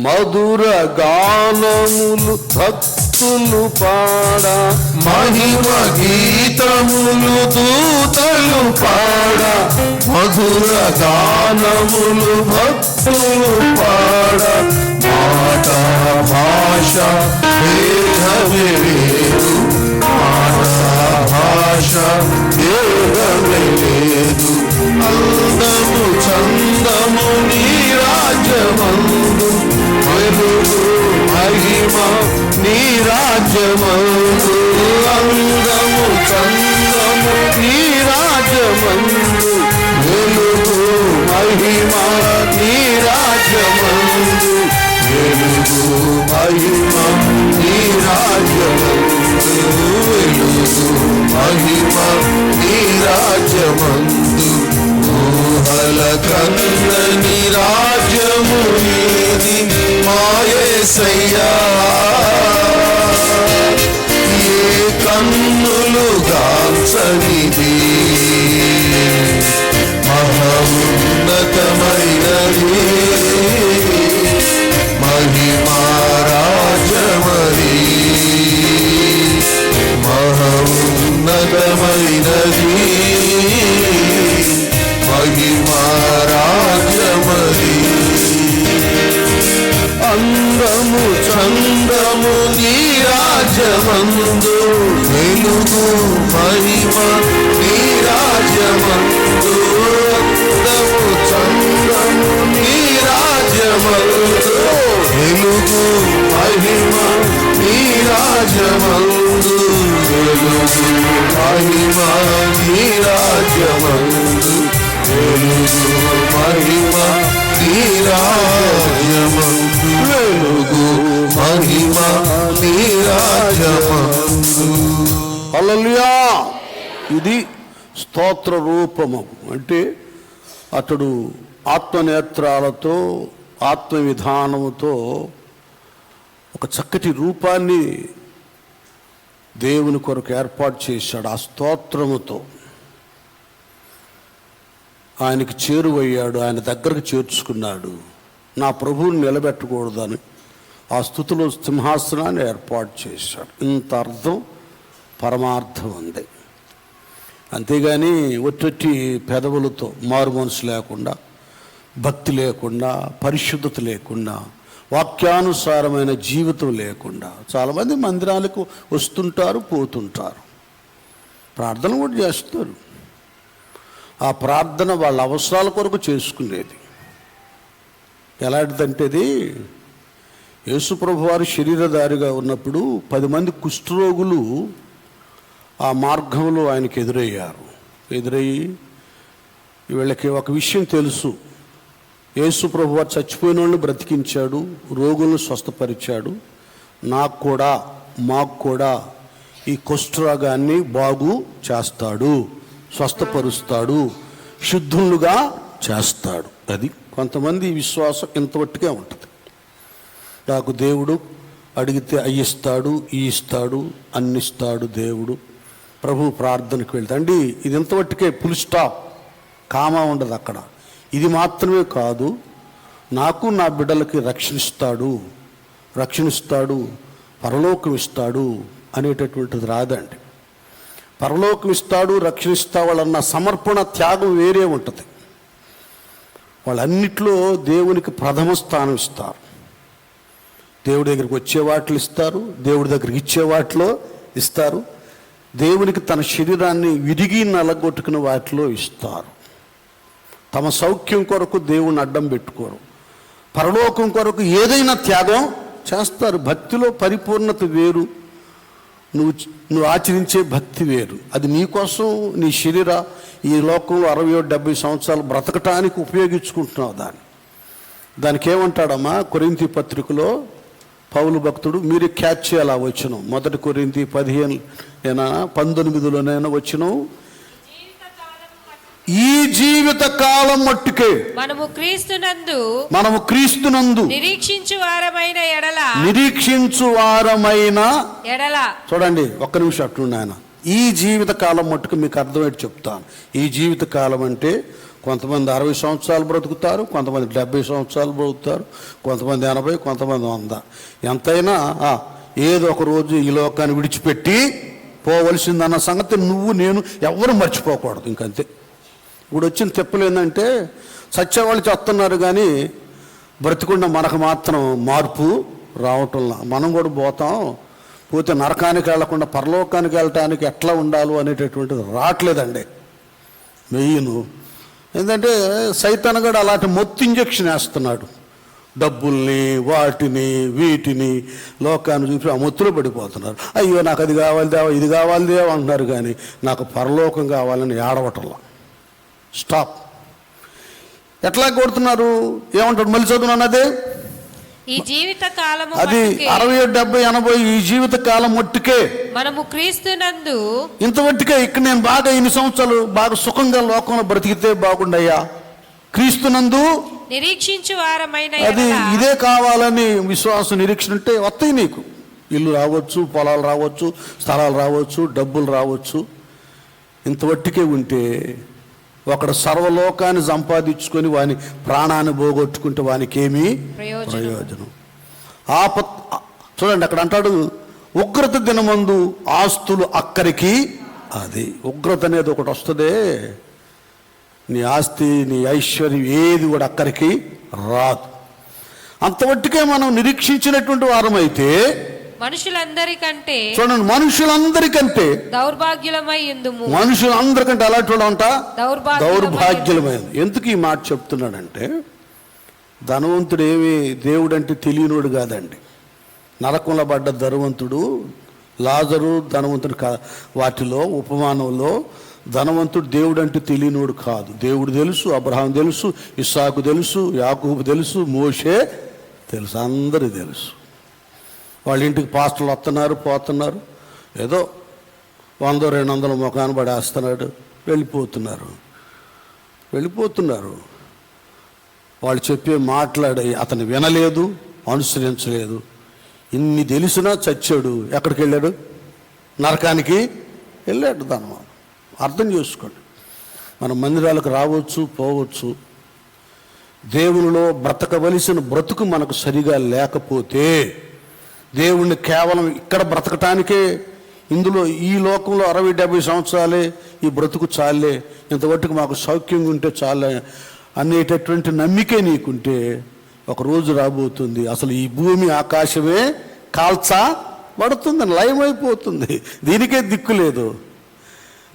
మధుర గానములు భక్తులు పాడ. మహిమ గీతములు దూతలు పాడ, మధుర గానములు భక్తులు పాడ. మాట భాష భేదమే లేదు, మాట భాష భేదమే లేదు. అందము చందము నీ రాజ్యమందు, వెలుగు మహిమ నీ రాజ్యమందు. అందము చందము నీ రాజ్యమందు, వెలుగు మహిమ నీ రాజ్యమందు. వెలుగు మహిమ నీ రాజ్యమందు, వెలుగు మహిమ నీ రాజ్యమందు. ఊహల కన్నని రాజ్యము నీది మా యేసయ్యా, ఏ కన్నులు గాంచనిది. మహోన్నతమైనది మహిమా రాజ్యమది, మహోన్నతమైనది మహిమా రాజ్యమది. అందము చందము నీ రాజ్యమందు, వెలుగు మహిమ నీ రాజ్యమందు. అందము చందము నీ రాజ్యమందు, వెలుగు మహిమ నీ రాజ్యమందు. వెలుగు మహిమ నీ రాజ్యమందు, వెలుగు మహిమ నీ రాజ్యమందు. వెలుగు మహిమ నీ రాజ్యమందు. హల్లెలూయా. ఇది స్తోత్ర రూపము. అంటే అతడు ఆత్మనేత్రాలతో ఆత్మ విధానముతో ఒక చక్కటి రూపాన్ని దేవుని కొరకు ఏర్పాటు చేశాడు. ఆ స్తోత్రముతో ఆయనకి చేరువయ్యాడు, ఆయన దగ్గరకు చేర్చుకున్నాడు. నా ప్రభువుని నిలబెట్టకూడదని ఆ స్తుతిలో సింహాసనాన్ని ఏర్పాటు చేశాడు. ఇంత అర్థం పరమార్థం ఉంది. అంతేగాని ఒట్టి పెదవులతో మారు మనసు లేకుండా, భక్తి లేకుండా, పరిశుద్ధత లేకుండా, వాక్యానుసారమైన జీవితం లేకుండా చాలామంది మందిరాలకు వస్తుంటారు, పోతుంటారు, ప్రార్థన కూడా చేస్తారు. ఆ ప్రార్థన వాళ్ళ అవసరాల కొరకు చేసుకునేది. ఎలాంటిదంటేది, యేసుప్రభు వారు శరీరధారిగా ఉన్నప్పుడు 10 మంది కుష్ఠరోగులు ఆ మార్గంలో ఆయనకు ఎదురయ్యి వీళ్ళకి ఒక విషయం తెలుసు, యేసుప్రభు వారు చచ్చిపోయిన వాళ్ళని బ్రతికించాడు, రోగులను స్వస్థపరిచాడు, మాకు కూడా ఈ కుష్ఠరోగాన్ని బాగు చేస్తాడు, స్వస్థపరుస్తాడు, శుద్ధులుగా చేస్తాడు. అది కొంతమంది విశ్వాసం ఇంతవట్టుగా ఉంటుంది. నాకు దేవుడు అడిగితే అయ్యిస్తాడు, ఈ ఇస్తాడు, అన్నిస్తాడు దేవుడు. ప్రభు ప్రార్థనకు వెళ్తాండి, ఇది ఇంతవట్టుకే, ఫుల్ స్టాప్, కామా ఉండదు అక్కడ. ఇది మాత్రమే కాదు, నాకు నా బిడ్డలకి రక్షణిస్తాడు, పరలోకం ఇస్తాడు అనేటటువంటిది రాదండి. పరలోకం ఇస్తాడు, రక్షణ వాళ్ళన్న సమర్పణ, త్యాగం వేరే ఉంటుంది. వాళ్ళన్నిట్లో దేవునికి ప్రథమ స్థానం ఇస్తారు. దేవుడి దగ్గరికి వచ్చే వాటిలో ఇస్తారు, దేవుడి దగ్గరికి ఇచ్చే వాటిలో ఇస్తారు, దేవునికి తన శరీరాన్ని విరిగి నలగొట్టుకున్న వాటిలో ఇస్తారు. తమ సౌఖ్యం కొరకు దేవుని అడ్డం పెట్టుకోరు. పరలోకం కొరకు ఏదైనా త్యాగం చేస్తారు. భక్తిలో పరిపూర్ణత వేరు, నువ్వు ఆచరించే భక్తి వేరు. అది నీకోసం, నీ శరీర ఈ లోకంలో 60-70 సంవత్సరాలు బ్రతకటానికి ఉపయోగించుకుంటున్నావు. దానికి ఏమంటాడమ్మా కొరింథీ పత్రికలో పౌలు భక్తుడు, మీరు క్యాచ్ చేయాలి ఆ వచనం. 1 కొరింథీ 15:19 వచనం, ఈ జీవిత కాలం మట్టుకే మనము క్రీస్తునందు నిరీక్షించు వారమైన ఎడల. చూడండి, ఒక్క నిమిషం అట్లుండి ఆయన. ఈ జీవిత కాలం మట్టుకు మీకు అర్థమయ్యేది చెప్తాను. ఈ జీవిత కాలం అంటే కొంతమంది 60 సంవత్సరాలు బ్రతుకుతారు, కొంతమంది 70 సంవత్సరాలు బ్రతుకుతారు, కొంతమంది 80, కొంతమంది 100. ఎంతైనా ఏదో ఒక రోజు ఈ లోకాన్ని విడిచిపెట్టి పోవలసిందన్న సంగతి నువ్వు నేను ఎవరు మర్చిపోకూడదు. ఇంకంతే. ఇప్పుడు వచ్చిన తెప్పలు ఏంటంటే సత్యవాళ్ళు చేస్తున్నారు కానీ బ్రతికుండా మనకు మాత్రం మార్పు రావటంలా. మనం కూడా పోతే నరకానికి వెళ్లకుండా పరలోకానికి వెళ్ళటానికి ఎట్లా ఉండాలో అనేటటువంటిది రావట్లేదండి. మెయిన్ ఏంటంటే సైతాన్ కూడా అలాంటి మొత్తం ఇంజక్షన్ వేస్తున్నాడు. డబ్బుల్ని, వాటిని, వీటిని, లోకాన్ని చూపి ఆ మొత్తులో పడిపోతున్నారు. అయ్యో నాకు అది కావాలి దేవా, ఇది కావాలి దేవా అంటున్నారు కానీ నాకు పరలోకం కావాలని ఏడవటంలా. స్టాప్. ఎట్లా కొడుతున్నారు? ఏమంటాడు మళ్ళీ చదువున్నాను అదే, ఈ జీవిత కాలము అది 60, 70, 80 ఈ జీవిత కాలం మట్టుకే మనము క్రీస్తునందు. ఇంత మట్టుకే. ఇక్కడ నేను బాగా ఇన్ని సంవత్సరాలు బాగా సుఖంగా లోకంలో బ్రతికితే బాగుండయ్యా. క్రీస్తునందు నిరీక్షించు వారమైన అది ఇదే కావాలని విశ్వాసం, నిరీక్షణ ఉంటే వస్తాయి నీకు. ఇల్లు రావచ్చు, పొలాలు రావచ్చు, స్థలాలు రావచ్చు, డబ్బులు రావచ్చు. ఇంత మట్టుకే ఉంటే ఒకడు సర్వలోకాన్ని సంపాదించుకొని వాని ప్రాణాన్ని పోగొట్టుకుంటే వానికి ఏమీ ప్రయోజనం. చూడండి అక్కడ అంటాడు, ఉగ్రత దినమందు ఆస్తులు అక్కరికి. అది ఉగ్రత అనేది ఒకటి వస్తుందే, నీ ఆస్తి, నీ ఐశ్వర్యం ఏది కూడా అక్కడికి రాదు. అంతవట్టుకే మనం నిరీక్షించినటువంటి వారమైతే మనుషులందరికంటే, చూడండి, మనుషులందరికంటే దౌర్భాగ్యులమై ఉందుము. మనుషులందరికంటే అలాంటి వాడు అంట దౌర్భాగ్యులమైంది. ఎందుకు ఈ మాట చెప్తున్నాడంటే, ధనవంతుడు ఏమి దేవుడు అంటే తెలియనోడు కాదండి. నరకంలో పడ్డ ధనవంతుడు లాజరు ధనవంతుడు వాటిలో ఉపమానంలో ధనవంతుడు దేవుడు అంటే తెలియనోడు కాదు. దేవుడు తెలుసు, అబ్రహాం తెలుసు, ఇస్సాకు తెలుసు, యాకూబు తెలుసు, మోషే తెలుసు, అందరూ తెలుసు. వాళ్ళ ఇంటికి పాస్టర్లు వస్తున్నారు, పోతున్నారు, ఏదో 100-200 ముఖాన్ని పడేస్తున్నాడు, వెళ్ళిపోతున్నారు. వాళ్ళు చెప్పే మాట్లాడి అతను వినలేదు, అనుసరించలేదు. ఇన్ని తెలిసినా చచ్చాడు. ఎక్కడికి వెళ్ళాడు? నరకానికి వెళ్ళాడు. దాని అర్థం చేసుకోండి. మన మందిరాలకు రావచ్చు, పోవచ్చు. దేవునిలో బ్రతకవలసిన బ్రతుకు మనకు సరిగా లేకపోతే, దేవుణ్ణి కేవలం ఇక్కడ బ్రతకటానికే, ఇందులో ఈ లోకంలో 60-70 సంవత్సరాలే ఈ బ్రతుకు చాలే, ఇంతవరకు మాకు సౌఖ్యంగా ఉంటే చాలే అనేటటువంటి నమ్మికే నీకుంటే ఒక రోజు రాబోతుంది అసలు ఈ భూమి ఆకాశమే కాల్చబడుతుంది, లయమైపోతుంది. దీనికే దిక్కు లేదు.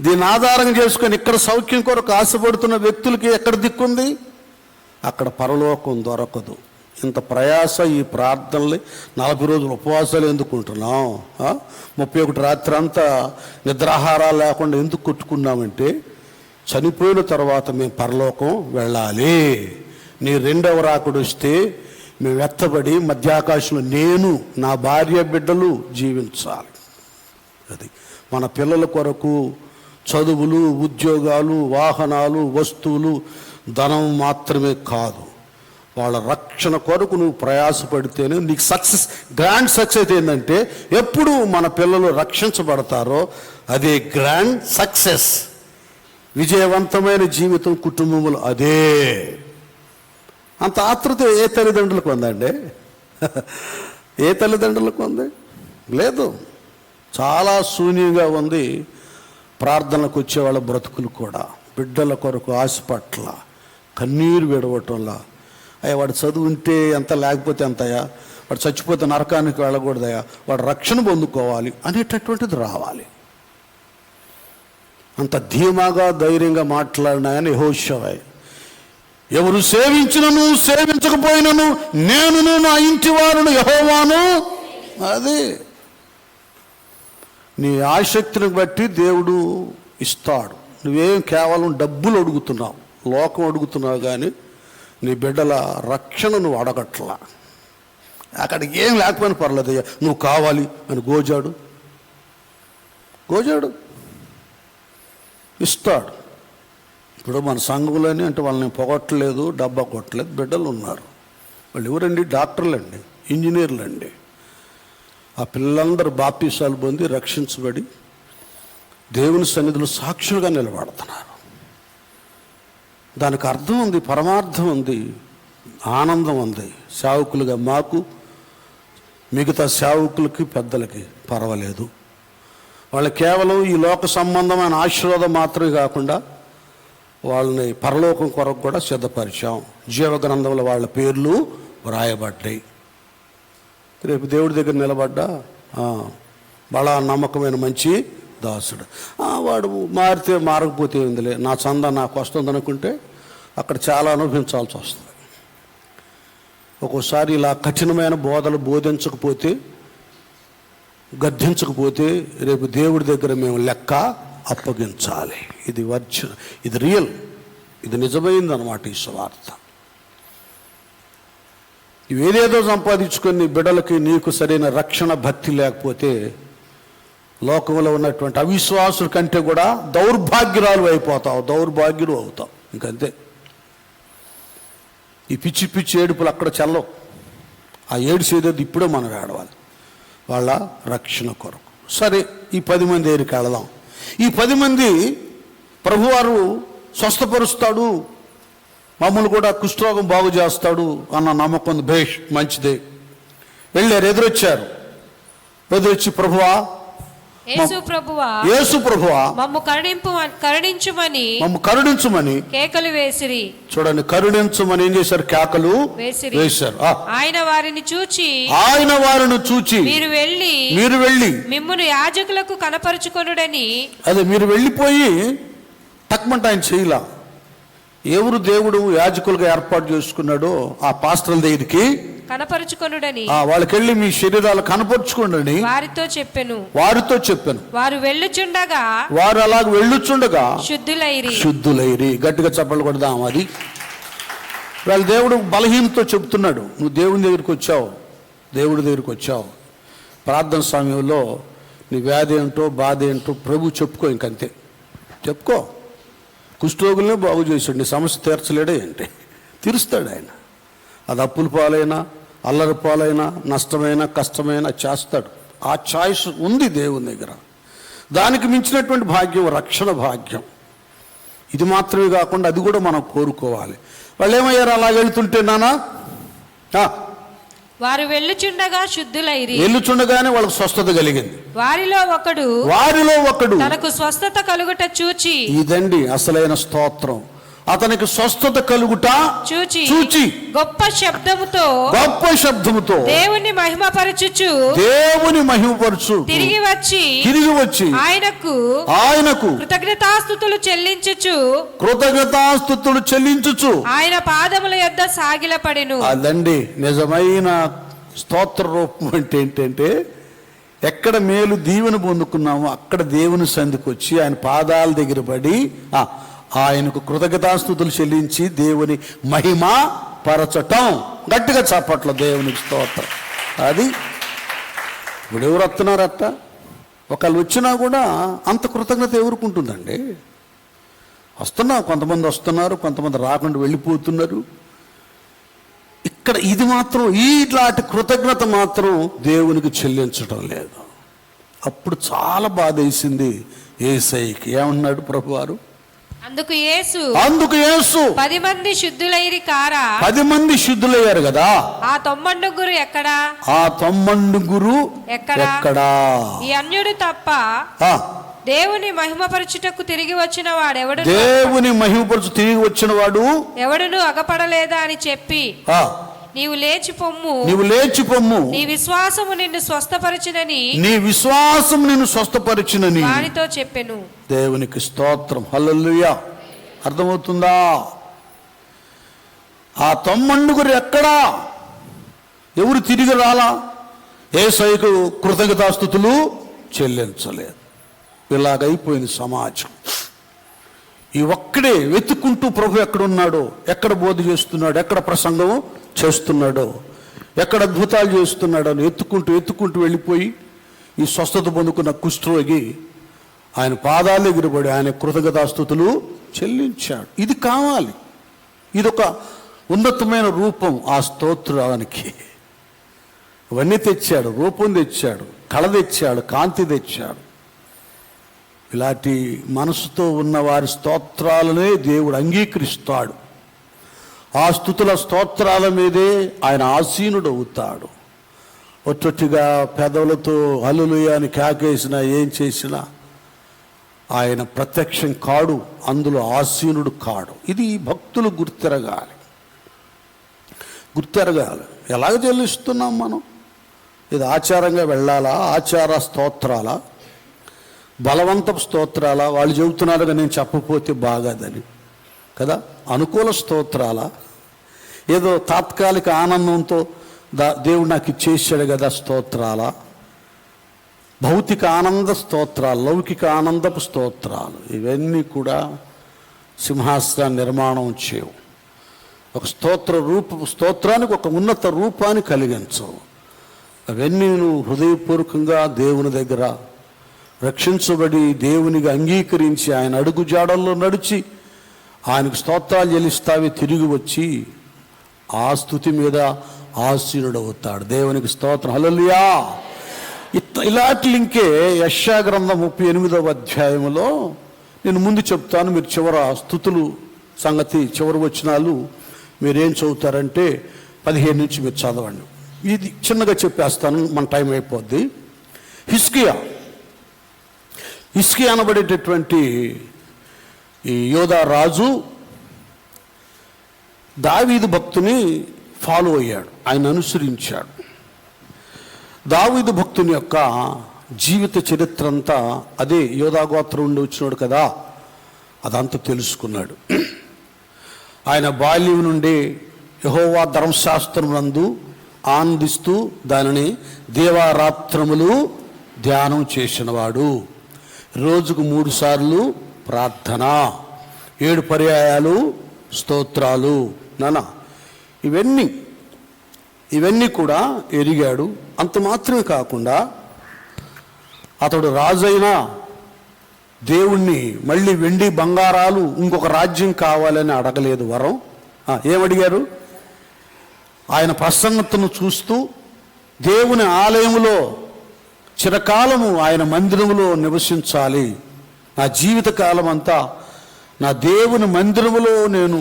దీన్ని ఆధారం చేసుకొని ఇక్కడ సౌఖ్యం కొరకు ఆశపడుతున్న వ్యక్తులకి ఎక్కడ దిక్కుంది? అక్కడ పరలోకం దొరకదు. ఇంత ప్రయాస, ఈ ప్రార్థనలు, 40 రోజులు ఉపవాసాలు ఎందుకుంటున్నాం? 31 రాత్రి అంతా నిద్రాహారాలు లేకుండా ఎందుకు కొట్టుకున్నామంటే, చనిపోయిన తర్వాత మేము పరలోకం వెళ్ళాలి. నీ రెండవ రాకుడు వస్తే మేము ఎత్తబడి మధ్యాకాశంలో నేను, నా భార్య, బిడ్డలు జీవించాలి. అది మన పిల్లల కొరకు చదువులు, ఉద్యోగాలు, వాహనాలు, వస్తువులు, ధనం మాత్రమే కాదు, వాళ్ళ రక్షణ కొరకు నువ్వు ప్రయాసపడితేనే నీకు సక్సెస్. గ్రాండ్ సక్సెస్ ఏంటంటే ఎప్పుడు మన పిల్లలు రక్షించబడతారో అదే గ్రాండ్ సక్సెస్. విజయవంతమైన జీవితం కుటుంబములు అదే. అంత ఆతృత ఏ తల్లిదండ్రులకు ఉందండి? ఏ తల్లిదండ్రులకు ఉంది? లేదు. చాలా శూన్యంగా ఉంది ప్రార్థనలకు వచ్చేవాళ్ళ బ్రతుకులు కూడా. బిడ్డల కొరకు ఆశ పట్ల కన్నీరు విడవటంలా, అయ్యా వాడు చదువు ఉంటే ఎంత, లేకపోతే ఎంతయా, వాడు చచ్చిపోతే నరకానికి వెళ్ళకూడదయా, వాడు రక్షణ పొందుకోవాలి అనేటటువంటిది రావాలి. అంత ధీమాగా ధైర్యంగా మాట్లాడినాయని యెహోషువ, ఎవరు సేవించినను సేవించకపోయినను నేనును నా ఇంటి వారును యెహోవాను. అది నీ ఆసక్తిని బట్టి దేవుడు ఇస్తాడు. నువ్వేం కేవలం డబ్బులు అడుగుతున్నావు, లోకం అడుగుతున్నావు, కానీ నీ బిడ్డల రక్షణ నువ్వు అడగట్లా. అక్కడికి ఏం లేకపోయినా పర్లేదయ్యా, నువ్వు కావాలి అని గోజాడు ఇస్తాడు. ఇప్పుడు మన సంఘంలోని అంటే వాళ్ళని పొగట్టలేదు, డబ్బా కొట్టలేదు, బిడ్డలు ఉన్నారు. వాళ్ళు ఎవరండి? డాక్టర్లండి, ఇంజనీర్లండి. ఆ పిల్లలందరూ బాప్తీసాలు పొంది రక్షించబడి దేవుని సన్నిధిలో సాక్షులుగా నిలబడుతున్నారు. దానికి అర్థం ఉంది, పరమార్థం ఉంది, ఆనందం ఉంది. సేవకులుగా మాకు, మిగతా సేవకులకి పెద్దలకి పర్వాలేదు. వాళ్ళు కేవలం ఈ లోక సంబంధమైన ఆశీర్వాదం మాత్రమే కాకుండా వాళ్ళని పరలోకం కొరకు కూడా సిద్ధపరిచాం. జీవగ్రంథంలో వాళ్ళ పేర్లు వ్రాయబడ్డాయి. రేపు దేవుడి దగ్గర నిలబడ్డా బలా నమ్మకమైన మంచి దాసుడు, వాడు మారితే మారకపోతే ఏందిలే, నా చందా నాకు వస్తుంది అనుకుంటే అక్కడ చాలా అనుభవించాల్సి వస్తుంది. ఒక్కోసారి ఇలా కఠినమైన బోధలు బోధించకపోతే, గద్దించకపోతే రేపు దేవుడి దగ్గర మేము లెక్క అప్పగించాలి. ఇది ఇది రియల్, ఇది నిజమైందన్నమాట ఈ సువార్త. ఇవేదేదో సంపాదించుకొని బిడ్డలకి నీకు సరైన రక్షణ భక్తి లేకపోతే లోకంలో ఉన్నటువంటి అవిశ్వాసుల కంటే కూడా దౌర్భాగ్యురాలు అయిపోతావు, దౌర్భాగ్యులు అవుతావు. ఇంకంతే. ఈ పిచ్చి పిచ్చి ఏడుపులు అక్కడ చల్లవు. ఆ ఏడుసేదేది ఇప్పుడే మనం ఏడవాలి వాళ్ళ రక్షణ కొరకు. సరే, ఈ 10 మంది దగ్గరికి వెళదాం. ఈ 10 మంది ప్రభువారు స్వస్థపరుస్తాడు, మమ్మల్ని కూడా కుష్ఠరోగం బాగు చేస్తాడు అన్న నమ్మకం భేష్, మంచిదే. వెళ్ళారు, ఎదురొచ్చారు. ఎదురొచ్చి యేసు ప్రభువా మమ్ము కరుణించుమని కేకలు వేసిరి. చూడండి, కరుణించుమని ఏం చేశారు? కేకలు వేశారు. ఆయన వారిని చూచి మీరు వెళ్ళి మిమ్మును యాజకులకు కనపరుచుకొనుడని. అదే, మీరు వెళ్ళిపోయి తక్కువంటే ఆయన చేయలా. ఎవరు దేవుడు యాజకులుగా ఏర్పాటు చేసుకున్నాడో ఆ పాస్టర్ల దగ్గరికి కనపరుచుకొనుడని, వాళ్ళకి వెళ్ళి మీ శరీరాలు కనపరుచుకోండి వారితో చెప్పాను. వారు అలాగ వెళ్ళుచుండగా శుద్ధులైరి. గట్టిగా చప్పట్లు కొడదాం. అది వాళ్ళ దేవుడు బలహీనతో చెప్తున్నాడు, నువ్వు దేవుడి దగ్గరికి వచ్చావు, ప్రార్థన సమయంలో నీ వ్యాధి ఏంటో, బాధ ఏంటో ప్రభు చెప్పుకో. ఇంకంతే, చెప్పుకో. కుష్ఠరోగుల్ని బాగు చేశాడు, నీ సమస్య తీర్చలేడే ఏంటి? తీరుస్తాడు ఆయన. అది అప్పుల పాలైనా, అల్లరి పాలైనా, నష్టమైన, కష్టమైన చేస్తాడు. ఆ ఛాయిస్ ఉంది దేవుని దగ్గర. దానికి మించినటువంటి భాగ్యం రక్షణ భాగ్యం. ఇది మాత్రమే కాకుండా అది కూడా మనం కోరుకోవాలి. వాళ్ళు ఏమయ్యారు? అలా వెళ్తుంటే వారు వెళ్ళుచుండగానే వాళ్ళకి స్వస్థత కలిగింది. వారిలో ఒకడు తనకు స్వస్థత కలుగుట చూచి, ఇదండి అసలైన స్తోత్రం. అతనికి స్వస్థత కలుగుట చూచి గొప్ప శబ్దముతో దేవుని మహిమపరచుచు తిరిగి వచ్చి ఆయనకు కృతజ్ఞతాస్తుతులు చెల్లించుచు ఆయన పాదముల యొద్ద సాగిలపడెను. అదండి నిజమైన స్తోత్ర రూపం. అంటే ఏంటంటే, ఎక్కడ మేలు దీవెన పొందుకున్నామో అక్కడ దేవుని సంధికి వచ్చి ఆయన పాదాల దగ్గర పడి ఆయనకు కృతజ్ఞతాస్తుతులు చెల్లించి దేవుని మహిమ పరచటం. గట్టిగా చప్పట్ల దేవునికి స్తోత్రం. అది ఇప్పుడు ఎవరు వస్తున్నారట? ఒకళ్ళు వచ్చినా కూడా అంత కృతజ్ఞత ఎవరుకుంటుందండి? కొంతమంది వస్తున్నారు, కొంతమంది రాకుండా వెళ్ళిపోతున్నారు. ఇక్కడ ఇది మాత్రం, ఇట్లాంటి కృతజ్ఞత మాత్రం దేవునికి చెల్లించడం లేదు. అప్పుడు చాలా బాధ వేసింది యేసయ్యకి. ఏమన్నాడు ప్రభువారు? అందుకు యేసు 10 మంది శుద్ధులైరి కారా, 10 మంది శుద్ధులయ్యారు కదా, ఆ 90 ఎక్కడా, ఆ 90 ఎక్కడా? ఈ అన్యుడు తప్ప దేవుని మహిమపరచుటకు తిరిగి వచ్చిన వాడు దేవుని మహిమపరచు తిరిగి వచ్చిన వాడు ఎవడును అగపడలేదా అని చెప్పి, నీవు లేచి పొమ్ము, నీ విశ్వాసము నిన్ను స్వస్థపరిచినని వానితో చెప్పెను. దేవునికి స్తోత్రం, హల్లెలూయా. అర్థమవుతుందా? ఆ 90 ఎక్కడా? ఎవరు తిరిగి రాలా? యేసయ్యకు కృతజ్ఞతాస్తుతులు చెల్లించలేదు. ఇలాగైపోయింది సమాజం. ఈ ఒక్కడే వెతుక్కుంటూ ప్రభు ఎక్కడున్నాడో, ఎక్కడ బోధ చేస్తున్నాడో, ఎక్కడ ప్రసంగం చేస్తున్నాడో, ఎక్కడ అద్భుతాలు చేస్తున్నాడో అని ఎత్తుకుంటూ వెళ్ళిపోయి ఈ స్వస్థత పొందుకున్న కుష్ఠరోగి ఆయన పాదాలు ఎగిరిపడి ఆయన కృతజ్ఞతాస్తుతులు చెల్లించాడు. ఇది కావాలి. ఇదొక ఉన్నతమైన రూపం ఆ స్తోత్రానికి. ఇవన్నీ తెచ్చాడు, రూపం తెచ్చాడు, కళ తెచ్చాడు, కాంతి తెచ్చాడు. ఇలాంటి మనసుతో ఉన్న వారి స్తోత్రాలనే దేవుడు అంగీకరిస్తాడు. ఆ స్తుతుల స్తోత్రాల మీదే ఆయన ఆసీనుడు అవుతాడు. ఒట్టొట్టిగా పెదవులతో హల్లెలూయా అని కేకేసినా, ఏం చేసినా ఆయన ప్రత్యక్షం కాడు, అందులో ఆసీనుడు కాడు. ఇది భక్తులు గుర్తెరగాలి. ఎలాగ చెల్లిస్తున్నాం మనం? ఇది ఆచారంగా వెళ్ళాలా? ఆచార స్తోత్రాలా? బలవంతపు స్తోత్రాలా? వాళ్ళు చెబుతున్నారుగా నేను చెప్పకపోతే బాగాదని కదా? అనుకూల స్తోత్రాలా? ఏదో తాత్కాలిక ఆనందంతో దేవుడు నాకు ఇచ్చేసాడు కదా స్తోత్రాలా? భౌతిక ఆనంద స్తోత్రాలు, లౌకిక ఆనందపు స్తోత్రాలు, ఇవన్నీ కూడా సింహాసనాన్ని నిర్మాణం చేయవు. ఒక స్తోత్రానికి ఒక ఉన్నత రూపాన్ని కలిగించవు. అవన్నీ నువ్వు హృదయపూర్వకంగా దేవుని దగ్గర రక్షించబడి దేవునికి అంగీకరించి ఆయన అడుగు జాడల్లో నడిచి ఆయనకు స్తోత్రాలు చెల్లిస్తావి, తిరిగి వచ్చి ఆ స్తుతి మీద ఆసీనుడవుతాడు. దేవునికి స్తోత్రం, హల్లెలూయా. ఇలాంటి లింకే యెషయా గ్రంథం 38వ అధ్యాయంలో నేను ముందు చెప్తాను, మీరు చివర స్తుతులు సంగతి చివరి వచనాలు మీరేం చదువుతారంటే 15 నుంచి మీరు చదవండి. ఇది చిన్నగా చెప్పేస్తాను, మన టైం అయిపోద్ది. హిజ్కియా అనబడేటటువంటి ఈ యోధా రాజు దావీదు భక్తుని ఫాలో అయ్యాడు, ఆయన అనుసరించాడు. దావీదు భక్తుని యొక్క జీవిత చరిత్ర అంతా అదే. యోధా గోత్రం నుండి వచ్చినాడు కదా, అదంతా తెలుసుకున్నాడు. ఆయన బాల్యం నుండి యెహోవా ధర్మశాస్త్రం నందు ఆనందిస్తూ దానిని దేవారాత్రములు ధ్యానం చేసినవాడు. రోజుకు 3 సార్లు ప్రార్థన, 7 పర్యాయాలు స్తోత్రాలు. ఇవన్నీ కూడా ఎరిగాడు. అంత మాత్రమే కాకుండా అతడు రాజైన దేవుణ్ణి మళ్ళీ వెండి బంగారాలు ఇంకొక రాజ్యం కావాలని అడగలేదు వరం. ఏమడిగారు? ఆయన ప్రసన్నతను చూస్తూ దేవుని ఆలయములో చిరకాలము ఆయన మందిరములో నివసించాలి, నా జీవిత కాలం అంతా నా దేవుని మందిరములో నేను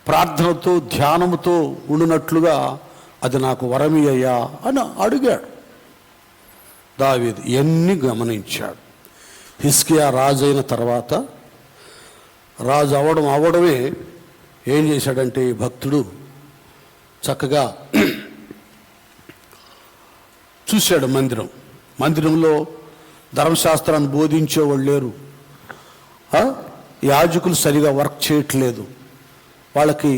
ప్రార్థనతో ధ్యానముతో ఉండునట్లుగా అది నాకు వరమయ్యా అని అడిగాడు దావీదు. ఇవన్నీ గమనించాడు. హిజ్కియా రాజు అయిన తర్వాత, రాజు అవడమే ఏం చేశాడంటే ఈ భక్తుడు చక్కగా చూశాడు మందిరంలో ధర్మశాస్త్రాన్ని బోధించేవాళ్ళు లేరు, యాజకులు సరిగా వర్క్ చేయట్లేదు, వాళ్ళకి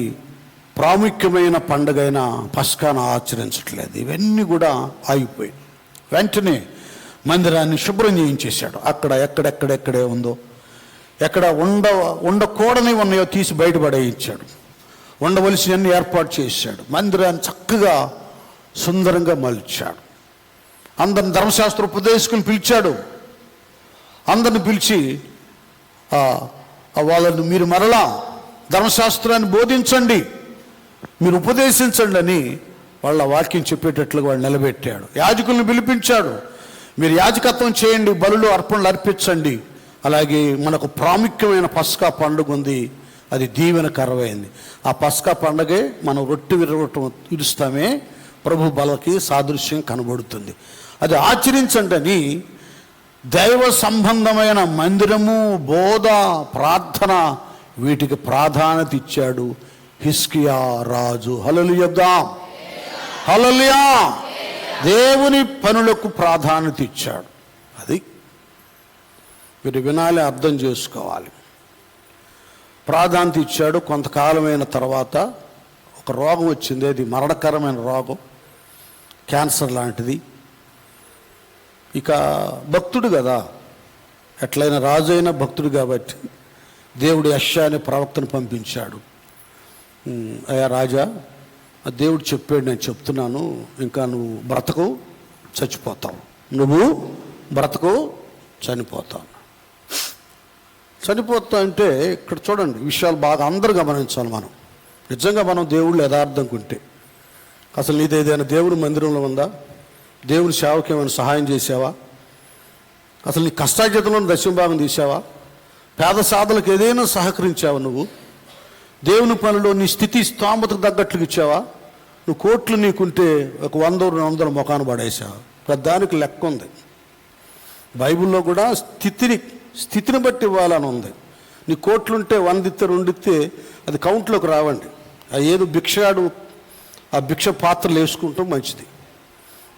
ప్రాముఖ్యమైన పండుగైన పస్కాను ఆచరించట్లేదు. ఇవన్నీ కూడా ఆగిపోయి వెంటనే మందిరాన్ని శుభ్రం చేయించేశాడు. అక్కడ ఎక్కడెక్కడెక్కడే ఉందో, ఎక్కడ ఉండకూడని ఉన్నాయో తీసి బయటపడేయించాడు, ఉండవలసినవన్నీ ఏర్పాటు చేశాడు. మందిరాన్ని చక్కగా సుందరంగా మలిచాడు. అందరిని ధర్మశాస్త్ర ఉపదేశకుని పిలిచాడు. అందరిని పిలిచి వాళ్ళని మీరు మరలా ధర్మశాస్త్రాన్ని బోధించండి, మీరు ఉపదేశించండి అని వాళ్ళ వాక్యం చెప్పేటట్లుగా వాళ్ళు నిలబెట్టాడు. యాజకులను పిలిపించాడు, మీరు యాజకత్వం చేయండి, బలులు అర్పణలు అర్పించండి, అలాగే మనకు ప్రాముఖ్యమైన పస్కా పండుగ ఉంది, అది దీవెనకరమైంది. ఆ పస్కా పండుగే మనం రొట్టె విరుస్తామే ప్రభు బలకి సాదృశ్యం కనబడుతుంది. అది ఆచరించండి అని దైవ సంబంధమైన మందిరము, బోధ, ప్రార్థన వీటికి ప్రాధాన్యత ఇచ్చాడు హిజ్కియా రాజు. హల్లెలూయా చెప్దాం, హల్లెలూయా. దేవుని పనులకు ప్రాధాన్యత ఇచ్చాడు. అది మీరు వినాలి, అర్థం చేసుకోవాలి. ప్రాధాన్యత ఇచ్చాడు. కొంతకాలమైన తర్వాత ఒక రోగం వచ్చింది, అది మరణకరమైన రోగం, క్యాన్సర్ లాంటిది. ఇక భక్తుడు కదా, ఎట్లయినా రాజు అయినా భక్తుడు కాబట్టి దేవుడు యెషయా అనే ప్రవక్తను పంపించాడు. అయ్యా రాజా, దేవుడు చెప్పాడు, నేను చెప్తున్నాను, ఇంకా నువ్వు బ్రతకు చచ్చిపోతావు, నువ్వు బ్రతకు చనిపోతావు. చనిపోతా అంటే ఇక్కడ చూడండి, విషయాలు బాగా అందరూ గమనించాలి. మనం నిజంగా మనం దేవుళ్ళు యథార్థంకుంటే, అసలు నీదేదైనా దేవుడి మందిరంలో ఉందా? దేవుని సేవకి ఏమైనా సహాయం చేసావా? అసలు నీ కష్టాజీతంలో దశంభాగం తీసావా? పేద సాధలకు ఏదైనా సహకరించావా? నువ్వు దేవుని పనిలో నీ స్థితి స్తోమతకు తగ్గట్లు ఇచ్చావా? నువ్వు కోట్లు నీకుంటే ఒక 100-200 ముఖాన్ని పడేసావా? దానికి లెక్క ఉంది. బైబిల్లో కూడా స్థితిని బట్టి ఇవ్వాలని ఉంది. నీ కోట్లుంటే 100 ఇస్తే 2 ఇస్తే అది కౌంట్లోకి రావండి. అది ఏదో భిక్షగాడు ఆ భిక్ష పాత్రలు వేసుకుంటాం మంచిది.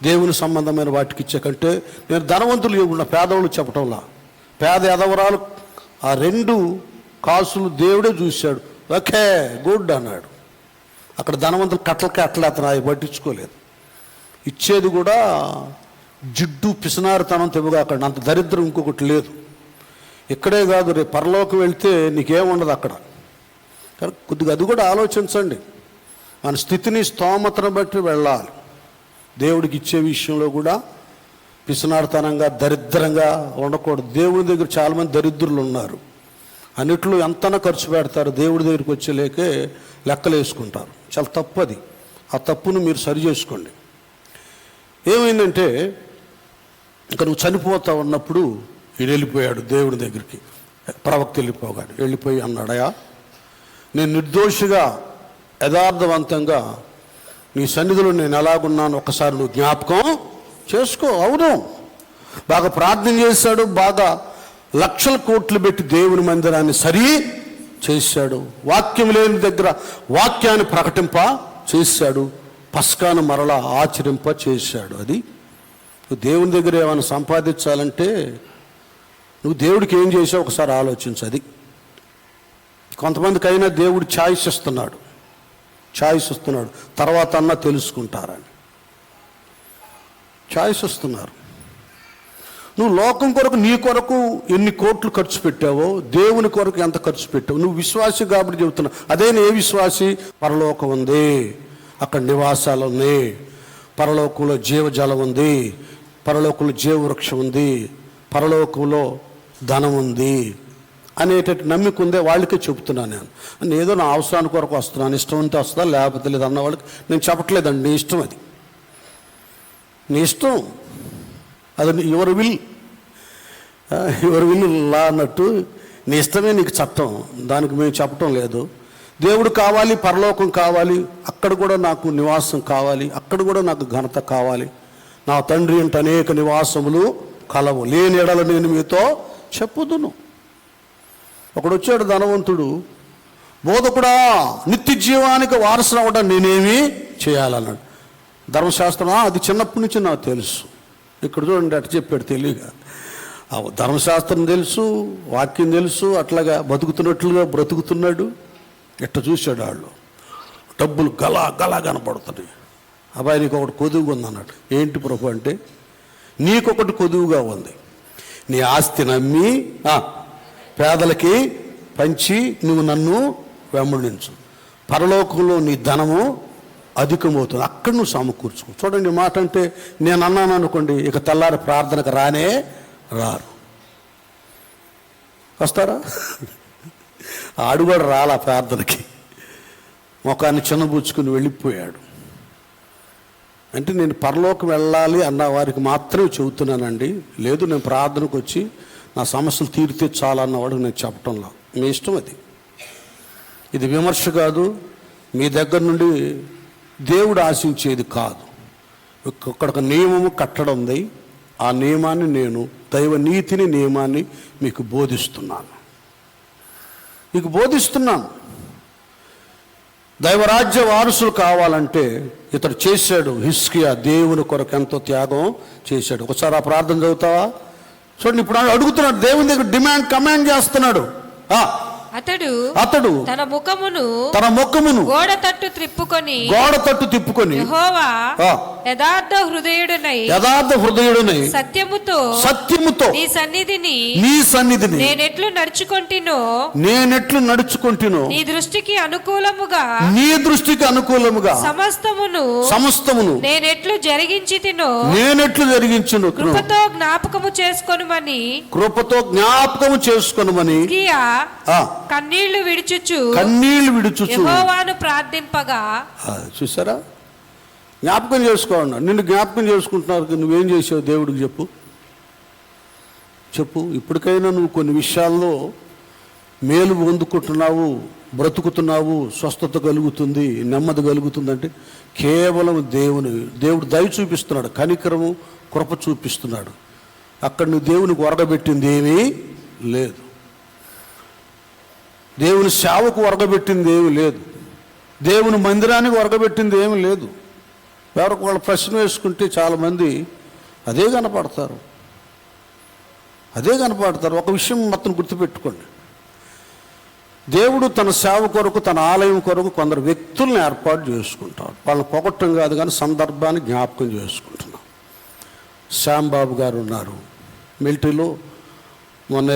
దేవుని సంబంధమైన వాటికి ఇచ్చే కంటే, నేను ధనవంతులు ఇవ్వకుండా పేదవాళ్ళు చెప్పటంలా, పేద ఎదవరాలు ఆ 2 కాసులు దేవుడే చూశాడు, ఓకే గుడ్ అన్నాడు. అక్కడ ధనవంతులు కట్టలకే అట్లా అవి పట్టించుకోలేదు. ఇచ్చేది కూడా జిడ్డు పిసనారితనం తెవుగా, అక్కడ అంత దరిద్రం ఇంకొకటి లేదు. ఇక్కడే కాదు, రేపు పరలోకి వెళ్తే నీకేముండదు అక్కడ. కానీ కొద్దిగా అది కూడా ఆలోచించండి. మన స్థితిని స్తోమతను బట్టి వెళ్ళాలి. దేవుడికి ఇచ్చే విషయంలో కూడా పిసనారితనంగా దరిద్రంగా ఉండకూడదు. దేవుడి దగ్గర చాలామంది దరిద్రులు ఉన్నారు, అన్నిట్లో ఎంతనా ఖర్చు పెడతారు, దేవుడి దగ్గరికి వచ్చేలేకే లెక్కలు వేసుకుంటారు. చాలా తప్పు అది. ఆ తప్పును మీరు సరి చేసుకోండి. ఏమైందంటే, ఇక నువ్వు చనిపోతా ఉన్నప్పుడు ఈయన వెళ్ళిపోయాడు దేవుడి దగ్గరికి, ప్రవక్త వెళ్ళిపోయి అన్నాడయా, నేను నిర్దోషిగా యథార్థవంతంగా నీ సన్నిధిలో నేను ఎలాగున్నాను ఒకసారి నువ్వు జ్ఞాపకం చేసుకో. అవును, బాగా ప్రార్థన చేశాడు, బాగా లక్షల కోట్లు పెట్టి దేవుని మందిరాన్ని సరి చేశాడు, వాక్యం లేని దగ్గర వాక్యాన్ని ప్రకటింప చేశాడు, పస్కాను మరలా ఆచరింప చేశాడు. అది నువ్వు దేవుని దగ్గర ఏమైనా సంపాదించాలంటే నువ్వు దేవుడికి ఏం చేసావు ఒకసారి ఆలోచించు. అది కొంతమందికైనా దేవుడు ఛాయిస్ ఇస్తున్నాడు, తర్వాత అన్నా తెలుసుకుంటారని ఛాయిస్ ఇస్తున్నారు. నువ్వు లోకం కొరకు, నీ కొరకు ఎన్ని కోట్లు ఖర్చు పెట్టావో, దేవుని కొరకు ఎంత ఖర్చు పెట్టావు. నువ్వు విశ్వాసి కాబట్టి చెబుతున్నావు. అదే ఏ విశ్వాసి? పరలోకం ఉంది, అక్కడ నివాసాలు ఉన్నాయి, పరలోకంలో జీవజలం ఉంది, పరలోకంలో జీవవృక్షం ఉంది, పరలోకంలో ధనం ఉంది అనేటట్టు నమ్మిక ఉందే వాళ్ళకే చెబుతున్నాను. నేను ఏదో నా అవసరాన్ని కొరకు వస్తున్నాను, ఇష్టం ఉంటే వస్తుందా లేకపోతే లేదు అన్న వాళ్ళకి నేను చెప్పట్లేదండి. నీ ఇష్టం, అది నీ ఇష్టం, అది యువర్ విల్ లా అన్నట్టు నీ ఇష్టమే నీకు చట్టం, దానికి మేము చెప్పటం లేదు. దేవుడు కావాలి, పరలోకం కావాలి, అక్కడ కూడా నాకు నివాసం కావాలి, అక్కడ కూడా నాకు ఘనత కావాలి. నా తండ్రి అంటే అనేక నివాసములు కలవు, లేని ఎడల నేను మీతో చెప్పుదును. ఒకడు వచ్చాడు ధనవంతుడు, బోధకుడా నిత్య జీవానికి వారసులు అవ్వడం నేనేమి చేయాలన్నాడు. ధర్మశాస్త్రం అది చిన్నప్పటి నుంచి నాకు తెలుసు. ఇక్కడ చూడండి అటు చెప్పాడు తెలియగా. ధర్మశాస్త్రం తెలుసు, వాక్యం తెలుసు, అట్లాగా బతుకుతున్నట్లుగా బ్రతుకుతున్నాడు. ఎట్ట చూశాడు, వాళ్ళు డబ్బులు గలా గలా కనపడుతున్నాయి. అబ్బాయి నీకు ఒకటి కొదువుగా ఉంది అన్నాడు. ఏంటి ప్రభు అంటే, నీకొకటి కొదువుగా ఉంది, నీ ఆస్తి నమ్మి పేదలకి పంచి నువ్వు నన్ను వెంబడించు, పరలోకంలో నీ ధనము అధికమవుతుంది, అక్కడ నువ్వు సమకూర్చుకో. చూడండి మాట అంటే, నేను అన్నాను అనుకోండి, ఇక తెల్లారి ప్రార్థనకు రారు. వస్తారా? ఆడు కూడా రాలా ప్రార్థనకి, ముఖాన్ని చిన్నబుచ్చుకుని వెళ్ళిపోయాడు. అంటే నేను పరలోకం వెళ్ళాలి అన్న వారికి మాత్రమే చెబుతున్నానండి. లేదు, నేను ప్రార్థనకు వచ్చి నా సమస్యలు తీరితే చాలన్నవాడు నేను చెప్పటంలో. మీ ఇష్టం అది. ఇది విమర్శ కాదు, మీ దగ్గర నుండి దేవుడు ఆశించేది కాదు. ఇక్కడ ఒక నియమము కట్టడం ఉంది. ఆ నియమాన్ని నేను దైవ నీతిని నియమాన్ని మీకు బోధిస్తున్నాను. దైవరాజ్య వారసులు కావాలంటే ఇతడు చేశాడు. హిజ్కియా దేవుని కొరకు ఎంతో త్యాగం చేశాడు. ఒకసారి ఆ ప్రార్థన చదువుతావా? చూడండి, ఇప్పుడు అడుగుతున్నాడు, దేవుని దగ్గర కమాండ్ చేస్తున్నాడు. అతడు తన ముఖమును గోడ తట్టు తిప్పుకొని యెహోవా యథార్థ హృదయుడనై సత్యముతో నీ సన్నిధిని నేనెట్లు నడుచుకొంటినో నీ దృష్టికి అనుకూలముగా సమస్తమును నేనెట్లు జరిగించితినో కృపతో జ్ఞాపకము చేసుకొనుమని కన్నీళ్లు విడుచుచు యెహోవాను ప్రార్థింపగా. చూసారా? జ్ఞాపకం చేసుకోండి. నిన్ను జ్ఞాపకం చేసుకుంటున్నారు. నువ్వేం చేసావు దేవుడికి చెప్పు. ఇప్పటికైనా నువ్వు కొన్ని విషయాల్లో మేలు పొందుకుంటున్నావు, బ్రతుకుతున్నావు, స్వస్థత కలుగుతుంది, నెమ్మది కలుగుతుందంటే కేవలం దేవుడు దయ చూపిస్తున్నాడు, కనికరము కృప చూపిస్తున్నాడు. అక్కడ నువ్వు దేవునికి ఒరగబెట్టింది ఏమీ లేదు. దేవుని సేవకు ఒరగబెట్టింది ఏమీ లేదు. దేవుని మందిరానికి ఒరగబెట్టింది ఏమీ లేదు. ఎవరికి వాళ్ళు ప్రశ్న వేసుకుంటే చాలామంది అదే కనపడతారు. ఒక విషయం మొత్తం గుర్తుపెట్టుకోండి. దేవుడు తన సేవ కొరకు, తన ఆలయం కొరకు కొందరు వ్యక్తుల్ని ఏర్పాటు చేసుకుంటాడు. వాళ్ళని పొగట్టం కాదు, కానీ సందర్భాన్ని జ్ఞాపకం చేసుకుంటున్నాం. శ్యాంబాబు గారు ఉన్నారు, మిలిటరీలో మొన్న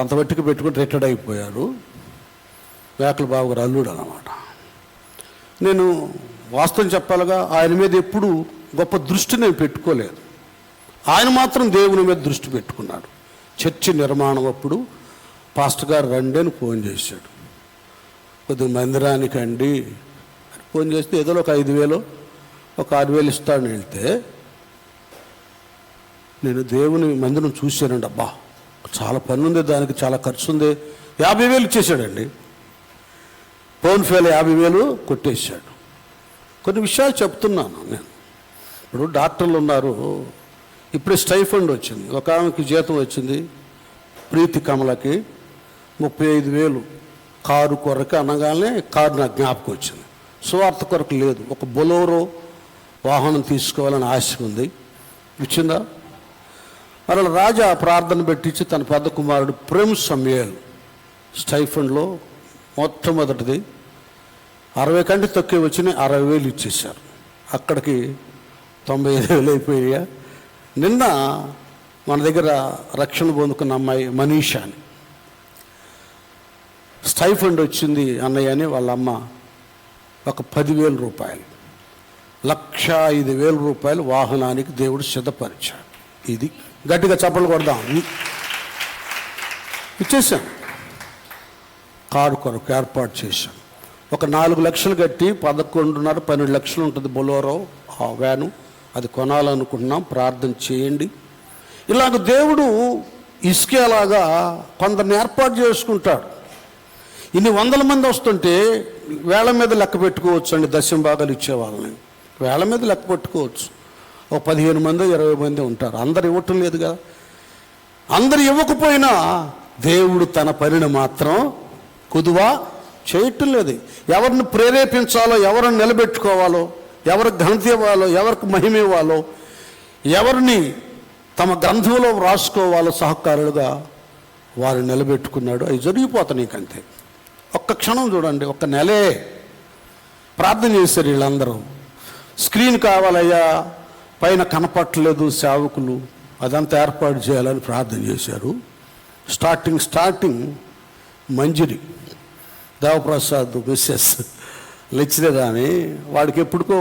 అంత మట్టికి పెట్టుకుని రిటైర్డ్ అయిపోయారు. వేకల బాబు గారు అల్లుడు అన్నమాట. నేను వాస్తవం చెప్పాలిగా ఆయన మీద ఎప్పుడు గొప్ప దృష్టి నేను పెట్టుకోలేదు. ఆయన మాత్రం దేవుని మీద దృష్టి పెట్టుకున్నాడు. చర్చి నిర్మాణం అప్పుడు పాస్టర్ గారు రండి అని ఫోన్ చేశాడు. కొద్దిగా మందిరానికి అండి అని ఫోన్ చేస్తే ఏదో ఒక 5,000 ఒక 6,000 ఇస్తాడని వెళ్తే నేను దేవుని మందిరం చూశానండి. అబ్బా చాలా పని ఉంది, దానికి చాలా ఖర్చు ఉంది. 50,000 ఇచ్చేసాడండి. ఫోన్పేలో 50,000 కొట్టేశాడు. కొన్ని విషయాలు చెప్తున్నాను నేను. ఇప్పుడు డాక్టర్లు ఉన్నారు, ఇప్పుడే స్టైఫండ్ వచ్చింది. ఒక ఆమెకి జీతం వచ్చింది, ప్రీతి కమలకి 35,000 కారు కొరకు అనగానే కారు నాకు జ్ఞాపకం వచ్చింది. సువార్త కొరకు లేదు, ఒక బొలోరో వాహనం తీసుకోవాలని ఆశ ఉంది. ఇచ్చిందా? మరి రాజా ప్రార్థన పెట్టించి తన పెద్ద కుమారుడు ప్రేమ్ సమయల్ స్టైఫండ్లో మొట్టమొదటిది 60 కంటే తక్కువ వచ్చినాయి, 60,000 ఇచ్చేశారు. అక్కడికి 95,000 అయిపోయా. నిన్న మన దగ్గర రక్షణ పొందుకున్న అమ్మాయి మనీషా అని స్టైఫండ్ వచ్చింది అన్నయ్య అని వాళ్ళ అమ్మ ఒక 10,000 రూపాయలు, 105,000 రూపాయలు వాహనానికి దేవుడు సిద్ధపరిచాడు. ఇది గట్టిగా చప్పట్లు కొడదాం. ఇచ్చేసాం. కారు కొరకు ఏర్పాటు చేశాం. ఒక 4 లక్షలు కట్టి 11.5 12 లక్షలు ఉంటుంది బొలోరో ఆ వ్యాను. అది కొనాలనుకుంటున్నాం, ప్రార్థన చేయండి. ఇలాగ దేవుడు ఇసుకేలాగా కొందరిని ఏర్పాటు చేసుకుంటాడు. ఇన్ని 100 మంది వస్తుంటే వేళ మీద లెక్క పెట్టుకోవచ్చు అండి. దశమ భాగాలు ఇచ్చే వాళ్ళని వేళ మీద లెక్క పెట్టుకోవచ్చు. ఒక 15 మంది 20 మంది ఉంటారు. అందరు ఇవ్వటం లేదు కదా. అందరు ఇవ్వకపోయినా దేవుడు తన పనిని మాత్రం కుదువా చేయటం లేదు. ఎవరిని ప్రేరేపించాలో, ఎవరిని నిలబెట్టుకోవాలో, ఎవరికి ఘనత ఇవ్వాలో, ఎవరికి మహిమ ఇవ్వాలో, ఎవరిని తమ గ్రంథంలో రాసుకోవాలో సహకారులుగా వారు నిలబెట్టుకున్నాడు. అవి జరిగిపోతాయి. నీకంతే ఒక్క క్షణం చూడండి. ఒక్క నెలే ప్రార్థన చేశారు వీళ్ళందరూ. స్క్రీన్ కావాలయ్యా, పైన కనపట్టలేదు సేవకులు, అదంతా ఏర్పాటు చేయాలని ప్రార్థన చేశారు. స్టార్టింగ్ మంజిరి దేవప్రసాద్ మిస్సెస్ లెక్చరర్ అని వాడికి ఎప్పుడుకో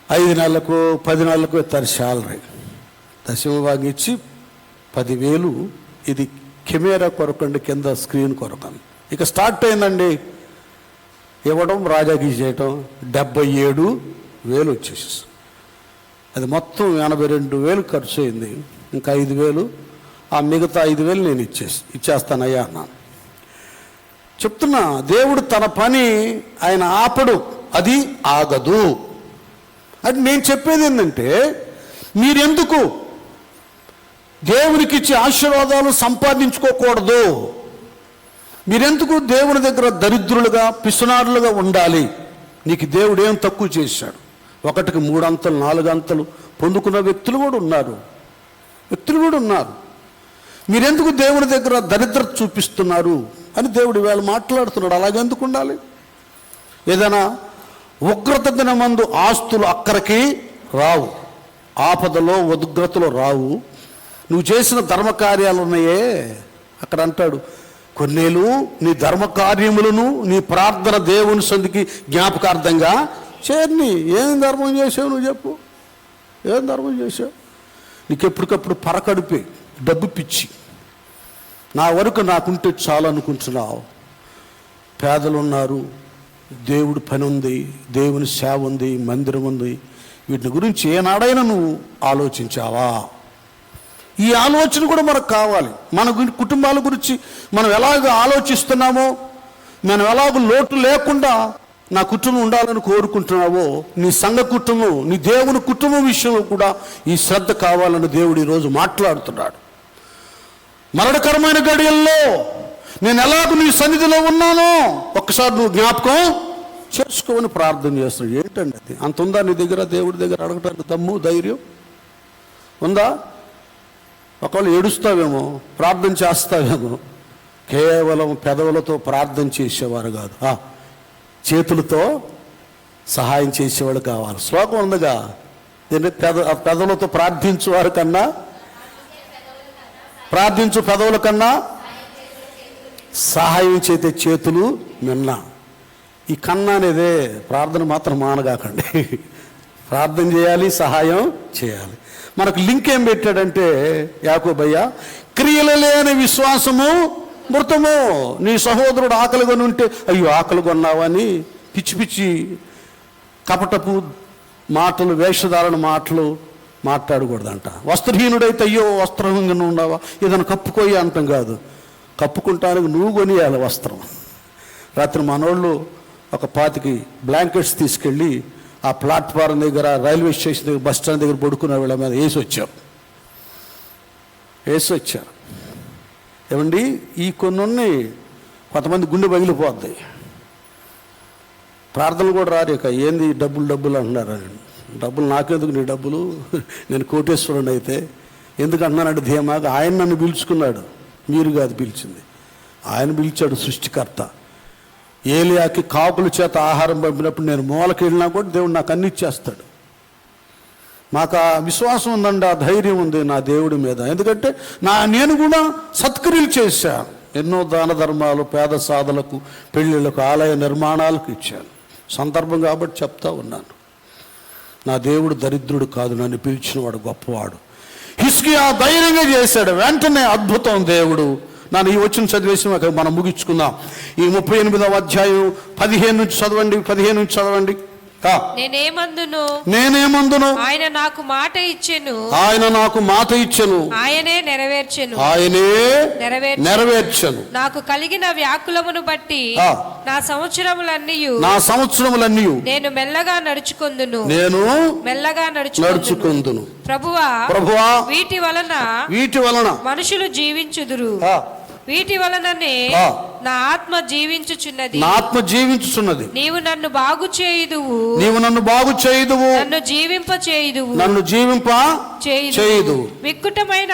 5 నెలలకు 10 నెలలకు ఇస్తారు శాలరీ. దశమ భాగం ఇచ్చి 10,000 ఇది కెమెరా కొరకండి, కింద స్క్రీన్ కొరకండి. ఇక స్టార్ట్ అయిందండి ఇవ్వడం, రాజాకి చేయటం. 77,000 వచ్చేసి అది మొత్తం 82,000 ఖర్చు అయింది. ఇంకా 5,000 ఆ మిగతా 5,000 నేను ఇచ్చేస్తానయ్యా అన్నాను. చెప్తున్నా, దేవుడు తన పని ఆయన ఆపడు, అది ఆగదు. అది నేను చెప్పేది ఏంటంటే, మీరెందుకు దేవునికి ఇచ్చే ఆశీర్వాదాలు సంపాదించుకోకూడదు? మీరెందుకు దేవుని దగ్గర దరిద్రులుగా పిసునారులుగా ఉండాలి? నీకు దేవుడు ఏం తక్కువ చేశాడు? 1కి 3 అంతలు 4 అంతలు పొందుకున్న వ్యక్తులు కూడా ఉన్నారు. మీరెందుకు దేవుని దగ్గర దరిద్రత చూపిస్తున్నారు అని దేవుడు ఇవాళ మాట్లాడుతున్నాడు. అలాగెందుకు ఉండాలి? ఏదైనా ఉగ్రత దినమందు ఆస్తులు అక్కడికి రావు, ఆపదలో ఉగ్రతలో రావు. నువ్వు చేసిన ధర్మకార్యాలు ఉన్నాయే, అక్కడ అంటాడు, కొన్నేళ్ళు నీ ధర్మకార్యములను నీ ప్రార్థన దేవుని సంధికి జ్ఞాపకార్థంగా చేరిని. ఏం ధర్మం చేసావు నువ్వు చెప్పు? ఏం ధర్మం చేసావు? నీకు ఎప్పటికప్పుడు పరకడిపే డబ్బు పిచ్చి. నా వరకు నాకుంటే చాలు అనుకుంటున్నావు. పేదలు ఉన్నారు, దేవుడి పని ఉంది, దేవుని సేవ ఉంది, మందిరం ఉంది. వీటిని గురించి ఏనాడైనా నువ్వు ఆలోచించావా? ఈ ఆలోచన కూడా మనకు కావాలి. మన కుటుంబాల గురించి మనం ఎలాగ ఆలోచిస్తున్నామో, మనం ఎలాగ లోటు లేకుండా నా కుటుంబం ఉండాలని కోరుకుంటున్నావో, నీ సంఘ కుటుంబం, నీ దేవుని కుటుంబం విషయంలో కూడా ఈ శ్రద్ధ కావాలని దేవుడు ఈరోజు మాట్లాడుతున్నాడు. మరణకరమైన గడియల్లో నేను ఎలాగ నీ సన్నిధిలో ఉన్నానో ఒక్కసారి నువ్వు జ్ఞాపకం చేసుకోమని ప్రార్థన చేస్తున్నాడు. ఏంటండి అది? అంత ఉందా నీ దగ్గర? దేవుడి దగ్గర అడగటానికి దమ్ము, ధైర్యం ఉందా? ఒకవేళ ఏడుస్తావేమో, ప్రార్థన చేస్తావేమో. కేవలం పెదవులతో ప్రార్థన చేసేవారు కాదు, చేతులతో సహాయం చేసేవాడు కావాలి. శ్లోకం ఉందిగా, పెదవులతో ప్రార్థించువారు కన్నా, ప్రార్థించు పెదవుల కన్నా సహాయం చేసే చేతులు మిన్న. ఈ కన్నా అనేదే, ప్రార్థన మాత్రం మానగాకండి. ప్రార్థన చేయాలి, సహాయం చేయాలి. మనకు లింక్ ఏం పెట్టాడంటే యాకోబయ్య, క్రియలు లేని విశ్వాసము మృతము. నీ సహోదరుడు ఆకలిగొని ఉంటే, అయ్యో ఆకలి కొన్నావని పిచ్చి పిచ్చి కపటపు మాటలు, వేషధారణ మాటలు మాట్లాడకూడదంట. వస్త్రహీనుడైతే అయ్యో వస్త్రహీనంగా ఉండవా, ఏదైనా కప్పుకోయి అంటాం కాదు. కప్పుకుంటానికి నువ్వు కొనియాలి వస్త్రం. రాత్రి మనోళ్ళు ఒక 25 బ్లాంకెట్స్ తీసుకెళ్ళి ఆ ప్లాట్ఫారం దగ్గర, రైల్వే స్టేషన్ దగ్గర, బస్ స్టాండ్ దగ్గర పడుకున్న వీళ్ళ మీద వేసి వచ్చారు. ఏమండి, ఈ కొన్ని ఉన్నాయి, కొంతమంది గుండె పగిలిపోద్ది. ప్రార్థనలు కూడా రారు. ఇక ఏంది డబ్బులు అంటున్నారు. డబ్బులు నాకెందుకు, నీ డబ్బులు, నేను కోటేశ్వరుని అయితే ఎందుకు అంటున్నానంటే ధీమాగా ఆయన నన్ను పిలుచుకున్నాడు, మీరు కాదు పిలిచింది. ఆయన పిలిచాడు, సృష్టికర్త. ఏలియాకి కాకుల చేత ఆహారం పంపినప్పుడు నేను మూలకి వెళ్ళినా కూడా దేవుడు నాకు అన్ని ఇచ్చేస్తాడు. మాకు ఆ విశ్వాసం ఉందండి, ఆ ధైర్యం ఉంది నా దేవుడి మీద. ఎందుకంటే నేను కూడా సత్క్రియలు చేశాను. ఎన్నో దాన ధర్మాలు, పేద సాధలకు, పెళ్ళిళ్ళకు, ఆలయ నిర్మాణాలకు ఇచ్చాను. సందర్భం కాబట్టి చెప్తా ఉన్నాను. నా దేవుడు దరిద్రుడు కాదు, నన్ను పిలిచినవాడు గొప్పవాడు. హిజ్కియా ధైర్యంగా చేశాడు. వెంటనే అద్భుతం దేవుడు. నన్ను ఈ వచ్చిన చదివేసి మనం ముగించుకుందాం. ఈ 38వ అధ్యాయం 15 నుంచి చదవండి. నేనేమందును ఆయన నాకు మాట ఇచ్చెను, ఆయనే నెరవేర్చెను. నాకు కలిగిన వ్యాకులమును బట్టి నా సంవత్సరములన్నీయు నేను మెల్లగా నడుచుకొందును. ప్రభువా వీటి వలన మనుషులు జీవించుదురు, వీటి వలననే నా ఆత్మ జీవించుచున్నది. నీవు నన్ను బాగు చేయుదువు, నన్ను జీవింప చేయుదువు. మిక్కుటమైన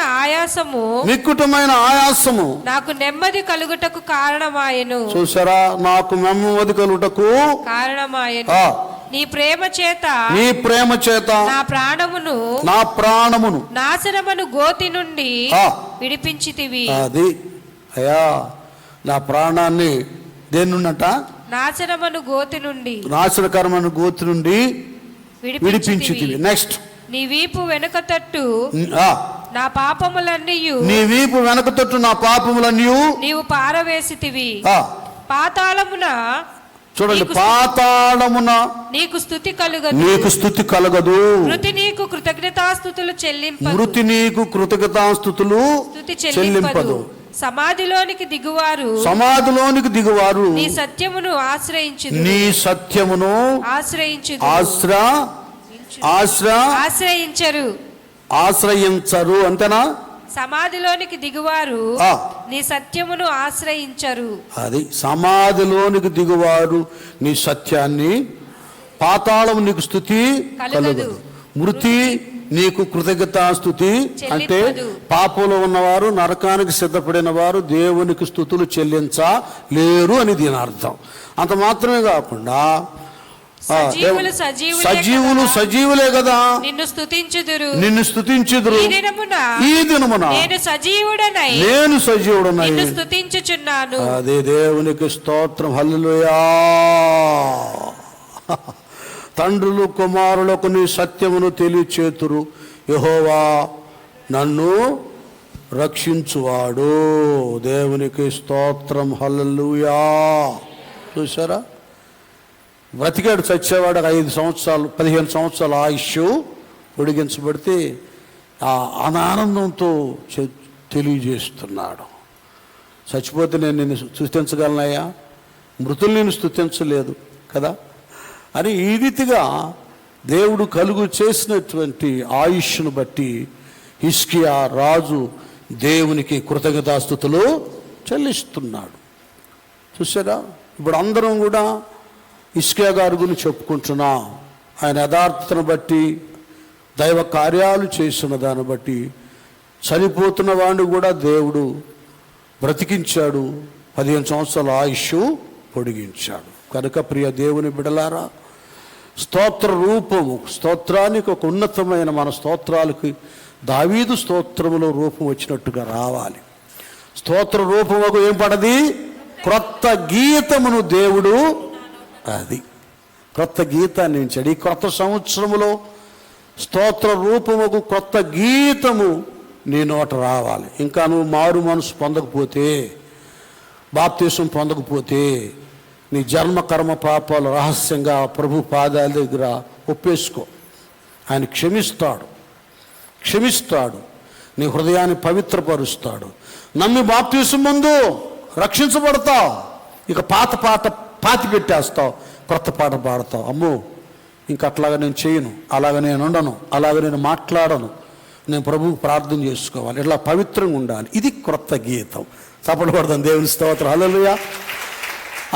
ఆయాసము నాకు నెమ్మది కలుగుటకు కారణమాయెను. చూసారా, నాకు నెమ్మది కలుగుటకు కారణమాయెను. నీ ప్రేమ చేత నా ప్రాణమును నాశనమును గోతి నుండి విడిపించితివి. అది అయ్యా, నా ప్రాణాన్ని దేని నుండట? నాశనకరమైన గోతి నుండి విడిపించితివి. నెక్స్ట్, నీ వీపు వెనుక తట్టు నా పాపములన్నీయు నీవు పారవేసితివి. పాతాళమున చూడండి, పాతాళమున నీకు స్తుతి కలుగదు, నీకు స్తుతి కలగదు. మృతి నీకు కృతజ్ఞతాస్తుతులు చెల్లింపదు, మృతి నీకు కృతజ్ఞతాస్తుతులు చెల్లింపదు. సమాధిలోనికి దిగువారు, సమాధిలోనికి దిగువారు నీ సత్యమును ఆశ్రయించు, నీ సత్యమును ఆశ్రయించరు. ఆశ్రయించరు. అంతేనా? సమాధిలోనికి దిగువారు నీ సత్యమును ఆశ్రయించరు. అది సమాధిలోనికి దిగువారు నీ సత్యాన్ని. పాతాళం నీకు స్తుతి కలగదు, మృతి నీకు కృతజ్ఞతాస్తుతి. అంటే పాపంలో ఉన్నవారు, నరకానికి సిద్ధపడిన వారు దేవునికి స్తుతులు చెల్లించలేరు అని దీని అర్థం. అంత మాత్రమే కాకుండా సజీవులు సజీవులే కదా, నిన్ను స్తుతించుదురు, ఈ దినమున నేను సజీవుడనై స్తుతించుచున్నాను. అదే దేవునికి స్తోత్రం. హల్లెలూయా. తండ్రులు కుమారులకు నీ సత్యమును తెలియచేతురు. యెహోవా నన్ను రక్షించువాడు. దేవునికి స్తోత్రం. హల్లెలూయా. చూసారా, బ్రతికాడు, చచ్చేవాడు 5 సంవత్సరాలు 15 సంవత్సరాల ఆయుష్ పొడిగించబడితే ఆ ఆనందంతో తెలియజేస్తున్నాడు. చచ్చిపోతే నేను నిన్ను స్తుతించగలనయ్యా, మృతులు నేను స్తుతించలేదు కదా అని ఈ రీతిగా దేవుడు కలుగు చేసినటువంటి ఆయుష్ను బట్టి హిజ్కియా రాజు దేవునికి కృతజ్ఞతాస్తుతులు చెల్లిస్తున్నాడు. చూసారా, ఇప్పుడు అందరం కూడా హిజ్కియా గారి గురించి చెప్పుకుంటున్నాం. ఆయన యథార్థతను బట్టి, దైవ కార్యాలు చేసిన దాన్ని బట్టి చనిపోతున్న వాడిని కూడా దేవుడు బ్రతికించాడు, 15 సంవత్సరాల ఆయుష్ పొడిగించాడు. కనుక ప్రియ దేవుని బిడలారా, స్తోత్ర రూపము, స్తోత్రానికి ఒక ఉన్నతమైన, మన స్తోత్రాలకి దావీదు స్తోత్రములో రూపం వచ్చినట్టుగా రావాలి. స్తోత్ర రూపముకు ఏం పడది? క్రొత్త గీతమును దేవుడు, అది క్రొత్త గీతాన్ని ఇచ్చాడు. ఈ క్రొత్త సంవత్సరములో స్తోత్ర రూపముకు క్రొత్త గీతము నీ నోట రావాలి. ఇంకా నువ్వు మారు మనసు పొందకపోతే, బాప్తీసం పొందకపోతే, నీ జన్మ కర్మ పాపాలు రహస్యంగా ప్రభు పాదాల దగ్గర ఒప్పేసుకో. ఆయన క్షమిస్తాడు, నీ హృదయాన్ని పవిత్రపరుస్తాడు. నమ్మి బాప్తీసం ముందు రక్షించబడతావు. ఇక పాత పాట పాతి పెట్టేస్తావు, కొత్త పాట పాడతావు. అమ్మో, ఇంక అట్లాగా నేను చేయను, అలాగ నేను ఉండను, అలాగ నేను మాట్లాడను, నేను ప్రభువుకు ప్రార్థన చేసుకోవాలి, ఇట్లా పవిత్రంగా ఉండాలి. ఇది క్రొత్త గీతం. చప్పట్లు కొడదాం దేవుని స్తోత్రం. హల్లెలూయా.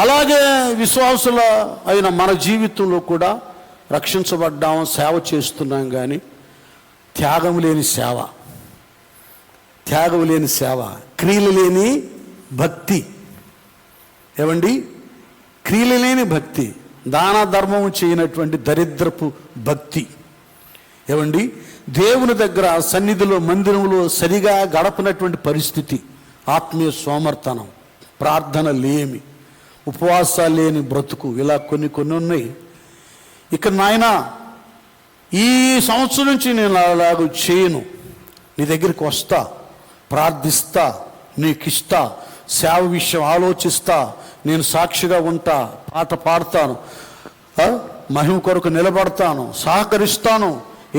అలాగే విశ్వాసుల అయిన మన జీవితంలో కూడా రక్షించబడ్డాం, సేవ చేస్తున్నాం. కానీ త్యాగం లేని సేవ, క్రియలు లేని భక్తి. ఏమండి, క్రియలు లేని భక్తి, దాన ధర్మము చేయనటువంటి దరిద్రపు భక్తి. ఏమండి, దేవుని దగ్గర సన్నిధిలో, మందిరంలో సరిగా గడపనటువంటి పరిస్థితి, ఆత్మీయ సోమర్తనం, ప్రార్థన లేమి, ఉపవాసాలు లేని బ్రతుకు, ఇలా కొన్ని ఉన్నాయి. ఇక నాయన, ఈ సంవత్సరం నుంచి నేను అలాగ చేయను, నీ దగ్గరికి వస్తా, ప్రార్థిస్తా, నీకు ఇస్తా, సేవ విషయం ఆలోచిస్తా, నేను సాక్షిగా ఉంటా, పాట పాడతాను, మహిమ కొరకు నిలబడతాను, సహకరిస్తాను,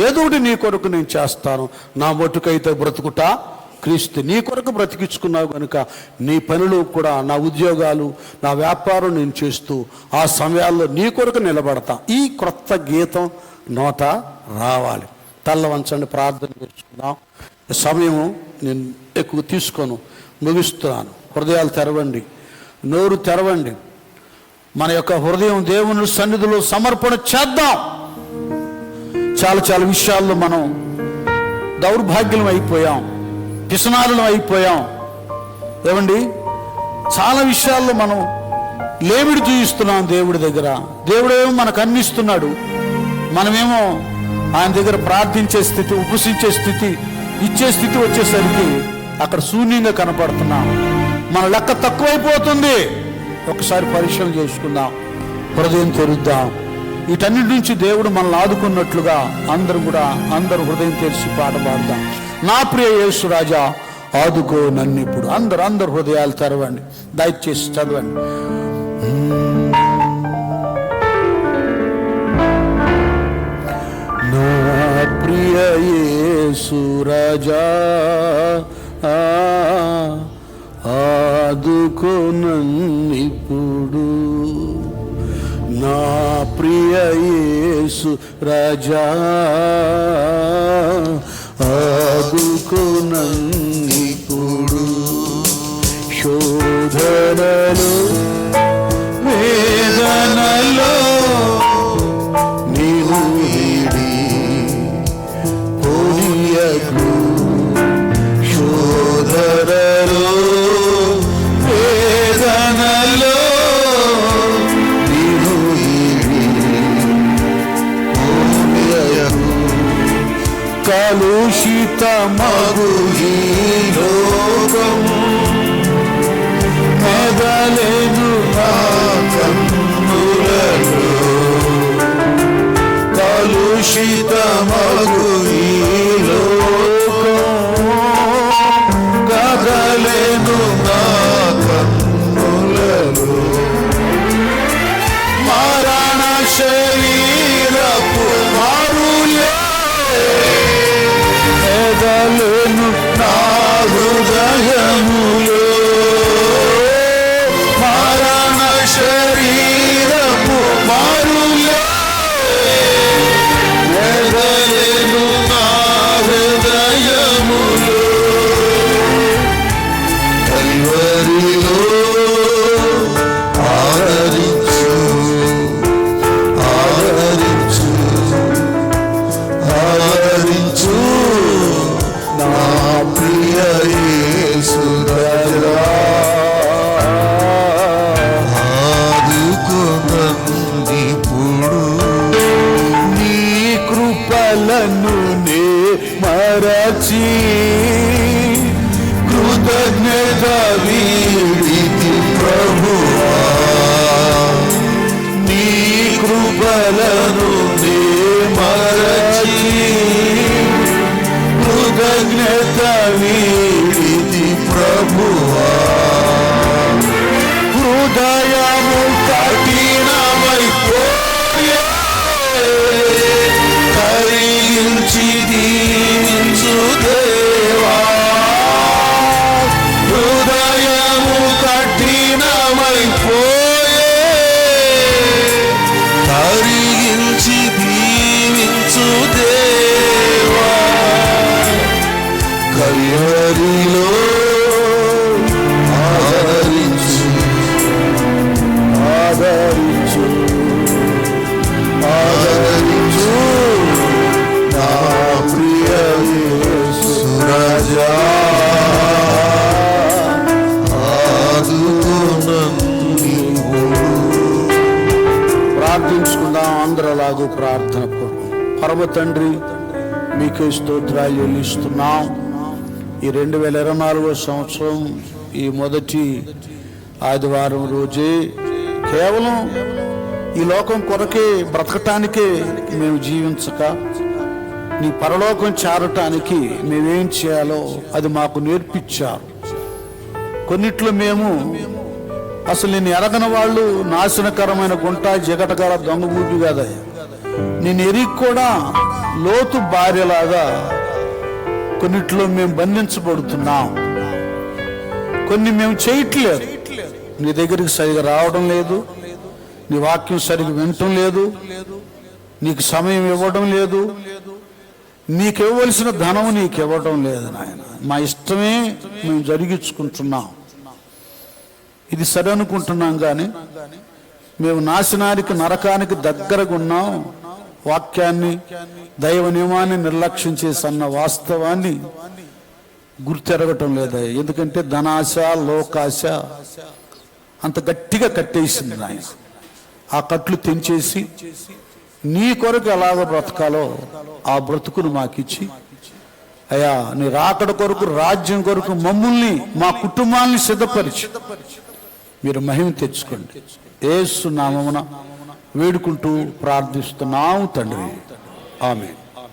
ఏదోటి నీ కొరకు నేను చేస్తాను, నా మట్టుకైతే బ్రతుకుటా క్రీస్తు. నీ కొరకు బ్రతికించుకున్నావు కనుక నీ పనులు కూడా, నా ఉద్యోగాలు, నా వ్యాపారం నేను చేస్తూ ఆ సమయాల్లో నీ కొరకు నిలబడతా. ఈ క్రొత్త గీతం నోట రావాలి. తల్ల వంచండి, ప్రార్థన చేసుకుందాం. సమయము నేను ఎక్కువ తీసుకోను, ముగిస్తున్నాను. హృదయాలు తెరవండి, నోరు తెరవండి. మన యొక్క హృదయం దేవుని సన్నిధిలో సమర్పణ చేద్దాం. చాలా విషయాల్లో మనం దౌర్భాగ్యం అయిపోయాం, పిసనారులం అయిపోయాం. ఏమండి, చాలా విషయాల్లో మనం లేమిడి చూయిస్తున్నాం దేవుడి దగ్గర. దేవుడేమో మనకు అందిస్తున్నాడు, మనమేమో ఆయన దగ్గర ప్రార్థించే స్థితి, ఉపసించే స్థితి, ఇచ్చే స్థితి వచ్చేసరికి అక్కడ శూన్యంగా కనపడుతున్నాం. మన లెక్క తక్కువైపోతుంది. ఒకసారి పరిశీలన చేసుకుందాం, హృదయం తెరుద్దాం. వీటన్నిటి నుంచి దేవుడు మనల్ని ఆదుకున్నట్లుగా అందరూ హృదయం తెరిచి పాట పాడదాం. నా ప్రియ యేసు రాజా, ఆదుకో నన్ను ఇప్పుడు. అందరు హృదయాలు తెరవండి, దయచేసి చదవండి. నా ప్రియ యేసు రాజా ఆదుకొనన్నిప్పుడు శోధనలో వేదనలో నీవు వీడి పోనీయకు శోధనలో వేదనలో నీవు వీడి పోనీయకు కలుషితమగు ఈ లోకం మెదలెను నా కన్నులలో కలుషితమగు ఈ లోకం కదలెను నా కన్నులలో మరణ శరీరపు మారులే మెదలెను నా హృదయములో శరీరపు మారులే మెదలెను నా హృదయములో కల్వరిలో ఆదరించు ఆదరించు ఆదరించు నా ప్రియ యేసు రాజా నీ కృపలను నే మరచి కృతజ్ఞత వీడితి ప్రభువా నీ కృపలను నే మరచి కృతజ్ఞత వీడితి ప్రభువా హృదయము కఠినమైపోయే కరిగించి దీవించు దేవా హృదయము కఠినమైపోయే కరిగించి దీవించు దేవా కల్వరిలో ఆదరించు ఆదరించు ఆదరించు నా ప్రియ యేసు రాజా ప్రార్థించుకుందాం. అందరలాగూ ప్రార్థన పరమ తండ్రి మీకే స్తోత్రాలు చెల్లిస్తున్నాం. ఈ 2024 సంవత్సరం ఈ మొదటి ఆదివారం రోజే కేవలం ఈ లోకం కొరకే బ్రతకటానికే మేము జీవించక నీ పరలోకం చేరటానికి మేమేం చేయాలో అది మాకు నేర్పించారు. కొన్నిట్లో మేము అసలు నేను ఎరగని వాళ్ళు నాశనకరమైన గుంట జగటకర దొంగబూపి కదా నేను ఎరిగి కూడా లోతు భార్యలాగా కొన్నిట్లో మేము బంధించబడుతున్నాం. కొన్ని మేము చేయట్లేదు. నీ దగ్గరికి సరిగా రావడం లేదు, నీ వాక్యం సరిగా వినటం లేదు, నీకు సమయం ఇవ్వడం లేదు, నీకు ఇవ్వవలసిన ధనం నీకు ఇవ్వడం లేదు నాయన. మా ఇష్టమే మేము జరిగించుకుంటున్నాం. ఇది సరి అనుకుంటున్నాం కానీ మేము నాశనానికి నరకానికి దగ్గరగా ఉన్నాం. వాక్యాన్ని దైవ నియమాన్ని నిర్లక్ష్యం చేసన్న వాస్తవాన్ని గుర్తెరగటం లేదా. ఎందుకంటే ధనాశ లోకాశ అంత గట్టిగా కట్టేసింది నాయన. ఆ కట్లు తెంచేసి నీ కొరకు ఎలాగ బ్రతకాలో ఆ బ్రతుకును మాకిచ్చి అయ్యా నీ రాకడ కొరకు రాజ్యం కొరకు మమ్మల్ని మా కుటుంబాన్ని సిద్ధపరిచి మీరు మహిమ తెచ్చుకోండి. యేసు నామమున వేడుకుంటూ ప్రార్థిస్తున్నాము తండ్రి. ఆమేన్.